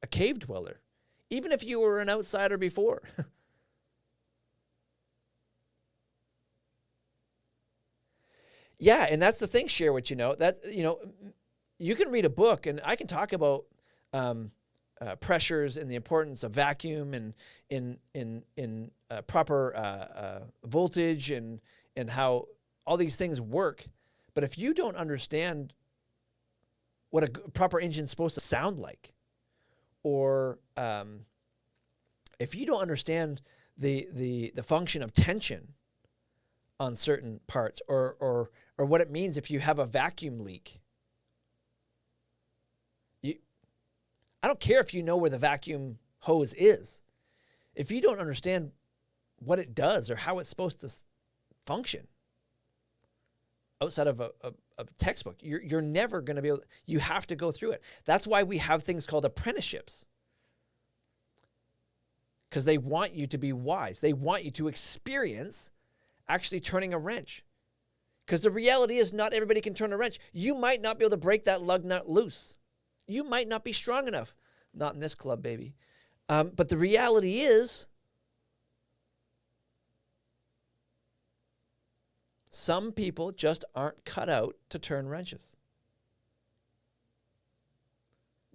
a cave dweller, even if you were an outsider before. Yeah, and that's the thing, share what you know. You can read a book, and I can talk about pressures and the importance of vacuum and in proper voltage and how all these things work. But if you don't understand what a proper engine's supposed to sound like, or if you don't understand the function of tension on certain parts, or what it means if you have a vacuum leak, I don't care if you know where the vacuum hose is. If you don't understand what it does or how it's supposed to function outside of a textbook, you're never going to be able. You have to go through it. That's why we have things called apprenticeships, because they want you to be wise. They want you to experience actually turning a wrench, because the reality is not everybody can turn a wrench. You might not be able to break that lug nut loose. You might not be strong enough. Not in this club, baby. But the reality is, some people just aren't cut out to turn wrenches.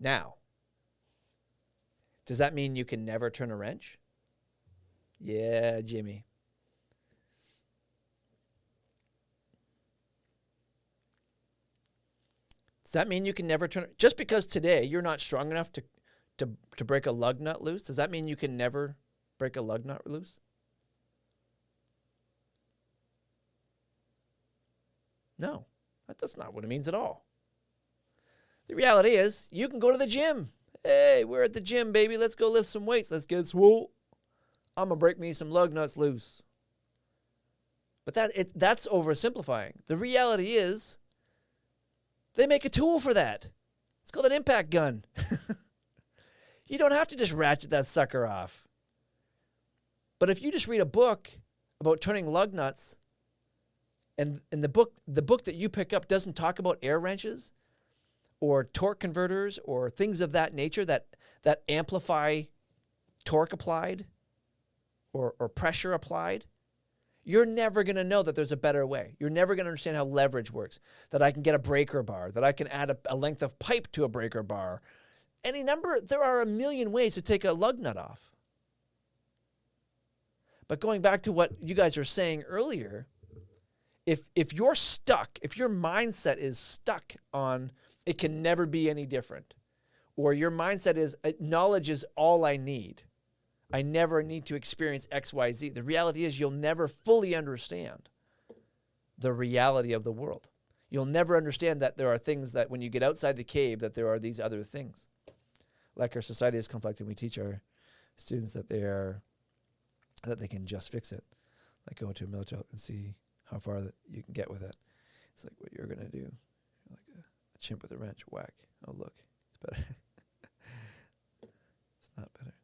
Now, does that mean you can never turn a wrench? Yeah, Jimmy. Does that mean you can never turn? Just because today you're not strong enough to break a lug nut loose, does that mean you can never break a lug nut loose? No, that's not what it means at all. The reality is, you can go to the gym. Hey, we're at the gym, baby. Let's go lift some weights. Let's get swole. I'm going to break me some lug nuts loose. But that's oversimplifying. The reality is, they make a tool for that. It's called an impact gun. You don't have to just ratchet that sucker off. But if you just read a book about turning lug nuts, and the book that you pick up doesn't talk about air wrenches or torque converters or things of that nature that amplify torque applied or pressure applied, you're never going to know that there's a better way. You're never going to understand how leverage works, that I can get a breaker bar, that I can add a length of pipe to a breaker bar. There are a million ways to take a lug nut off. But going back to what you guys were saying earlier, if you're stuck, if your mindset is stuck on it can never be any different, or your mindset is knowledge is all I need, I never need to experience X, Y, Z. The reality is you'll never fully understand the reality of the world. You'll never understand that there are things that when you get outside the cave, that there are these other things. Like our society is complex, and we teach our students that they can just fix it. Like go to a milk shop and see how far that you can get with it. It's like what you're going to do. You're like a chimp with a wrench, whack. Oh, look, it's better. It's not better.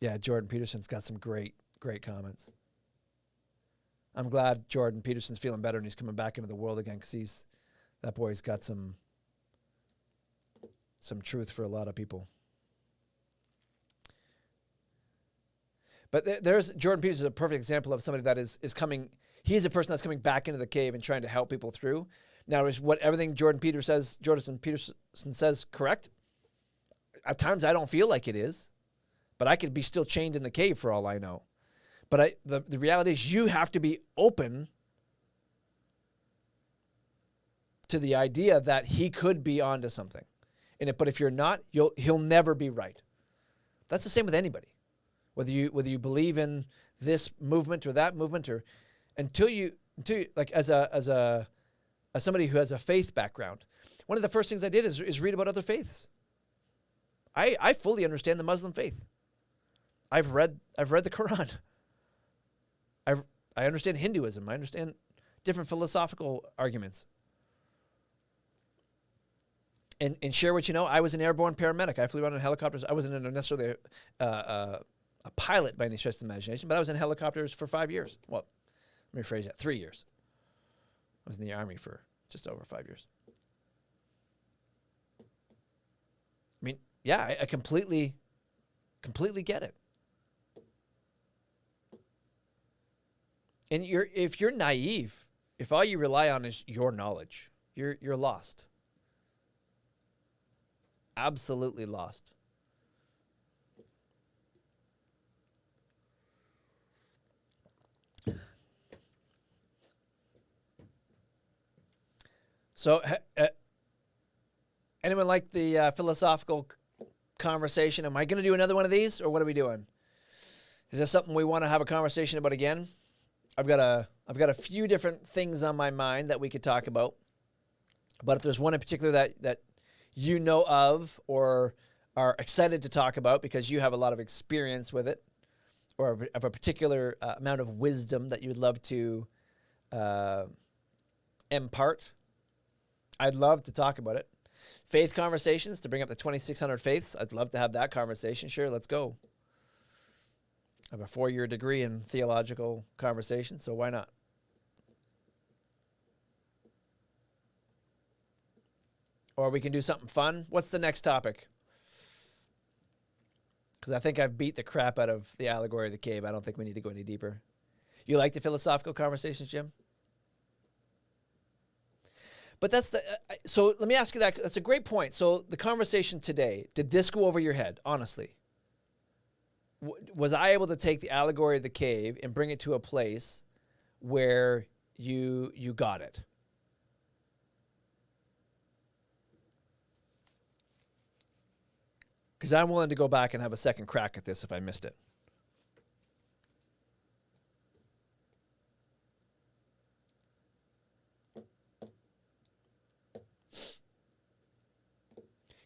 Yeah, Jordan Peterson's got some great comments. I'm glad Jordan Peterson's feeling better and he's coming back into the world again, because that boy's got some truth for a lot of people. But there's Jordan Peterson is a perfect example of somebody that is coming. He's a person that's coming back into the cave and trying to help people through. Now, is what everything Jordan Peterson says correct? At times, I don't feel like it is, but I could be still chained in the cave for all I know. But the reality is you have to be open to the idea that he could be onto something. But if you're not, he'll never be right. That's the same with anybody. Whether you believe in this movement or that movement, or until you like as somebody who has a faith background, one of the first things I did is read about other faiths. I fully understand the Muslim faith. I've read the Quran. I understand Hinduism. I understand different philosophical arguments. And share what you know, I was an airborne paramedic. I flew around in helicopters. I wasn't necessarily a pilot by any stretch of the imagination, but I was in helicopters for 5 years. Well, let me rephrase that, 3 years. I was in the Army for just over 5 years. I mean, yeah, I completely get it. And if you're naive, if all you rely on is your knowledge, you're lost. Absolutely lost. So, anyone like the philosophical conversation? Am I going to do another one of these, or what are we doing? Is this something we want to have a conversation about again? I've got a few different things on my mind that we could talk about, but if there's one in particular that you know of or are excited to talk about because you have a lot of experience with it, or of a particular amount of wisdom that you would love to impart, I'd love to talk about it. Faith conversations, to bring up the 2,600 faiths, I'd love to have that conversation. Sure, let's go. I have a 4-year degree in theological conversation, so why not? Or we can do something fun. What's the next topic? Because I think I've beat the crap out of the allegory of the cave. I don't think we need to go any deeper. You like the philosophical conversations, Jim? But so let me ask you that. That's a great point. So the conversation today, did this go over your head, honestly? Was I able to take the allegory of the cave and bring it to a place where you got it? Because I'm willing to go back and have a second crack at this if I missed it.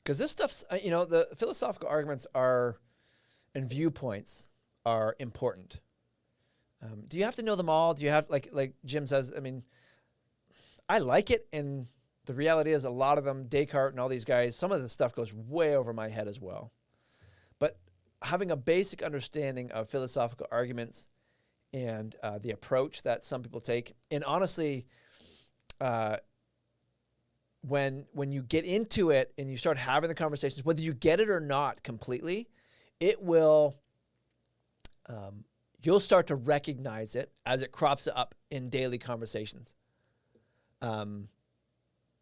Because this stuff's, the philosophical arguments and viewpoints are important. Do you have to know them all? Do you have, like Jim says, I mean, I like it, and the reality is a lot of them, Descartes and all these guys, some of the stuff goes way over my head as well. But having a basic understanding of philosophical arguments and the approach that some people take, and honestly, when you get into it and you start having the conversations, whether you get it or not completely, it will, you'll start to recognize it as it crops up in daily conversations.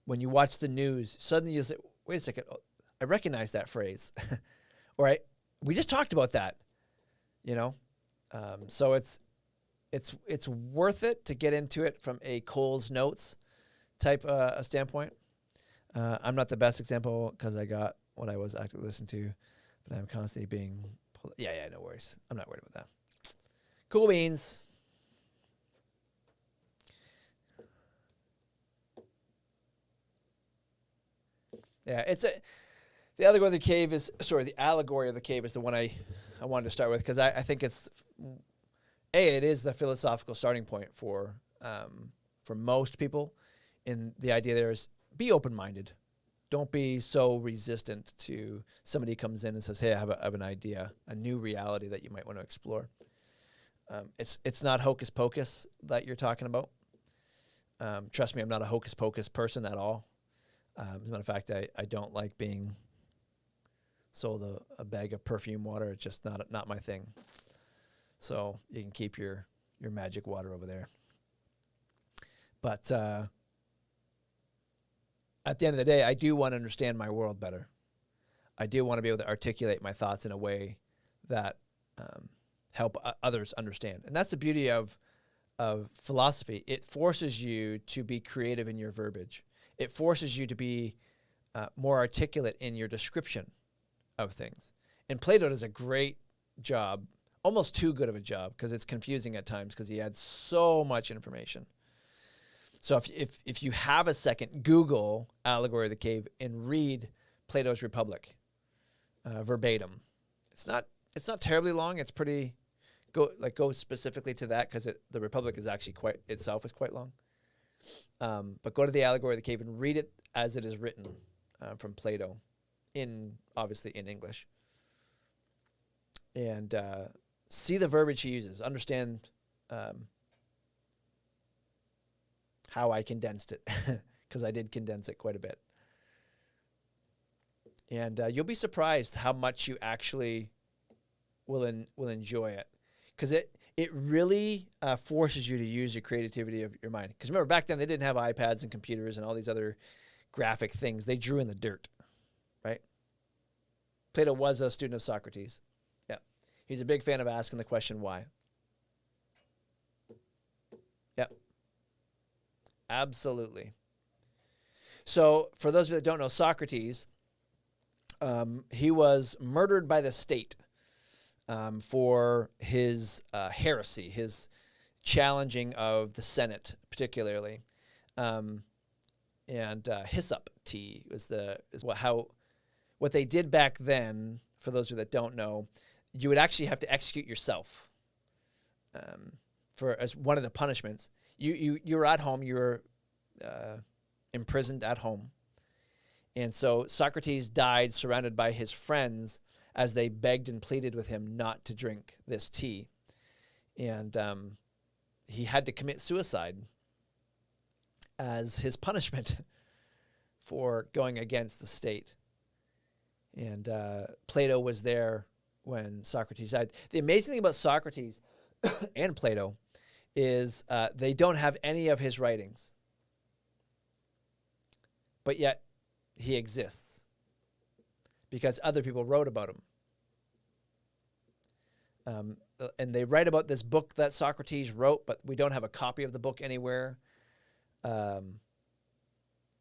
When you watch the news, suddenly you say, wait a second, I recognize that phrase. Or we just talked about that, So it's worth it to get into it from a Cole's Notes type standpoint. I'm not the best example because I got what I was actually listening to, But I'm constantly being pulled. Yeah, no worries. I'm not worried about that. Cool beans. Yeah, the allegory of the cave is the allegory of the cave is the one I wanted to start with because I think it is the philosophical starting point for most people. In the idea there is be open-minded. Don't be so resistant to somebody comes in and says, "Hey, I have an idea, a new reality that you might want to explore." It's not hocus pocus that you're talking about. Trust me, I'm not a hocus pocus person at all. As a matter of fact, I don't like being sold a bag of perfume water. It's just not my thing. So you can keep your magic water over there. But at the end of the day, I do want to understand my world better. I do want to be able to articulate my thoughts in a way that help others understand. And that's the beauty of philosophy. It forces you to be creative in your verbiage. It forces you to be more articulate in your description of things. And Plato does a great job, almost too good of a job, because it's confusing at times because he adds so much information. So if you have a second, Google Allegory of the Cave and read Plato's Republic verbatim. It's not terribly long. It's pretty go specifically to that because the Republic is actually quite long. But go to the Allegory of the Cave and read it as it is written from Plato, obviously in English, and see the verbiage he uses. Understand how I condensed it, because I did condense it quite a bit. And you'll be surprised how much you actually will enjoy it, because it really forces you to use your creativity of your mind. Because remember, back then they didn't have iPads and computers and all these other graphic things. They drew in the dirt, right? Plato was a student of Socrates. Yeah, he's a big fan of asking the question why. Yeah, absolutely. So for those of you that don't know, Socrates, he was murdered by the state for his heresy, his challenging of the Senate, particularly, and hyssop tea is what they did back then. For those of you that don't know, you would actually have to execute yourself as one of the punishments. You were at home, you were imprisoned at home, and so Socrates died surrounded by his friends as they begged and pleaded with him not to drink this tea. And he had to commit suicide as his punishment for going against the state. And Plato was there when Socrates died. The amazing thing about Socrates and Plato is they don't have any of his writings, but yet he exists because other people wrote about him. And they write about this book that Socrates wrote, but we don't have a copy of the book anywhere.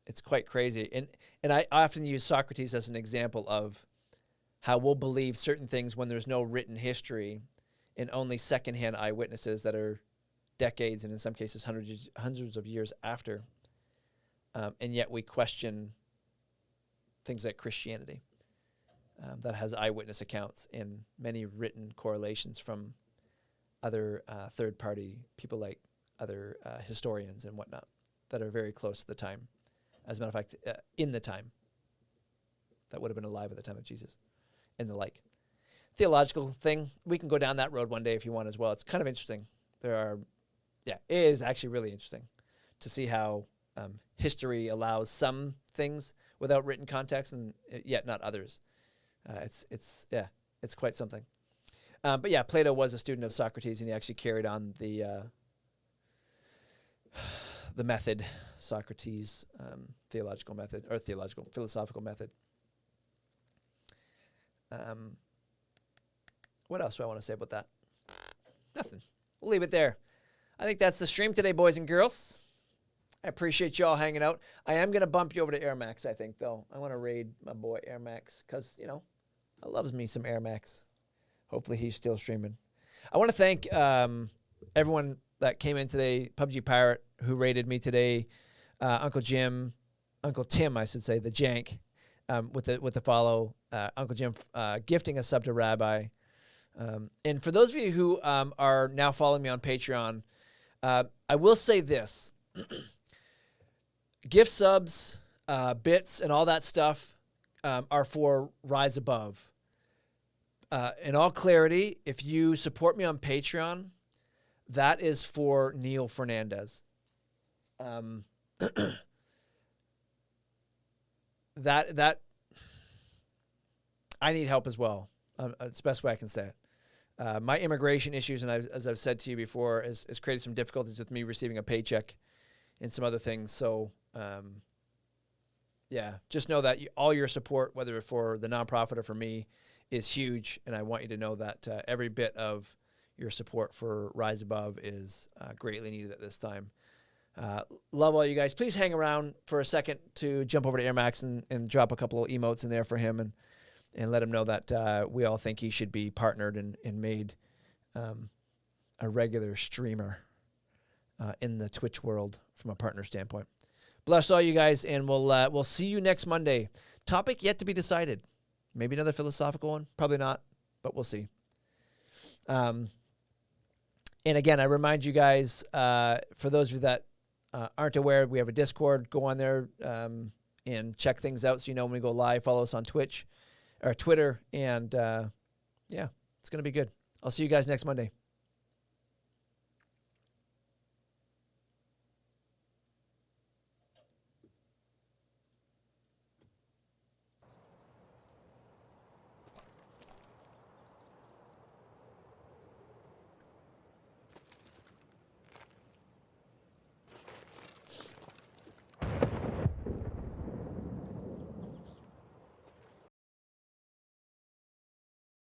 It's quite crazy. And I often use Socrates as an example of how we'll believe certain things when there's no written history and only secondhand eyewitnesses that are decades and in some cases hundreds of years after. And yet we question things like Christianity. That has eyewitness accounts and many written correlations from other third-party people like other historians and whatnot that are very close to the time. As a matter of fact, in the time that would have been alive at the time of Jesus and the like. Theological thing, we can go down that road one day if you want as well. It's kind of interesting. It is actually really interesting to see how history allows some things without written context and yet not others. It's quite something. But yeah, Plato was a student of Socrates, and he actually carried on the method, Socrates' theological method, or philosophical method. What else do I want to say about that? Nothing. We'll leave it there. I think that's the stream today, boys and girls. I appreciate you all hanging out. I am going to bump you over to Air Max, I think, though. I want to raid my boy Air Max because, I loves me some Air Max. Hopefully he's still streaming. I want to thank everyone that came in today. PUBG Pirate, who rated me today. Uncle Tim, I should say, the Jank, with the follow. Uncle Jim gifting a sub to Rabbi. And for those of you who are now following me on Patreon, I will say this. Gift subs, bits, and all that stuff are for Rise Above. In all clarity, if you support me on Patreon, that is for Neil Fernandez. That I need help as well. It's the best way I can say it. My immigration issues, and as I've said to you before, has created some difficulties with me receiving a paycheck and some other things. So, yeah, just know that all your support, whether for the nonprofit or for me, is huge. And I want you to know that every bit of your support for Rise Above is greatly needed at this time. Love all you guys. Please hang around for a second to jump over to Air Max and drop a couple of emotes in there for him and let him know that we all think he should be partnered and made a regular streamer in the Twitch world from a partner standpoint. Bless all you guys, and we'll see you next Monday. Topic yet to be decided. Maybe another philosophical one. Probably not, but we'll see. And again, I remind you guys, for those of you that aren't aware, we have a Discord. Go on there and check things out so you know when we go live. Follow us on Twitch or Twitter. And, yeah, it's going to be good. I'll see you guys next Monday.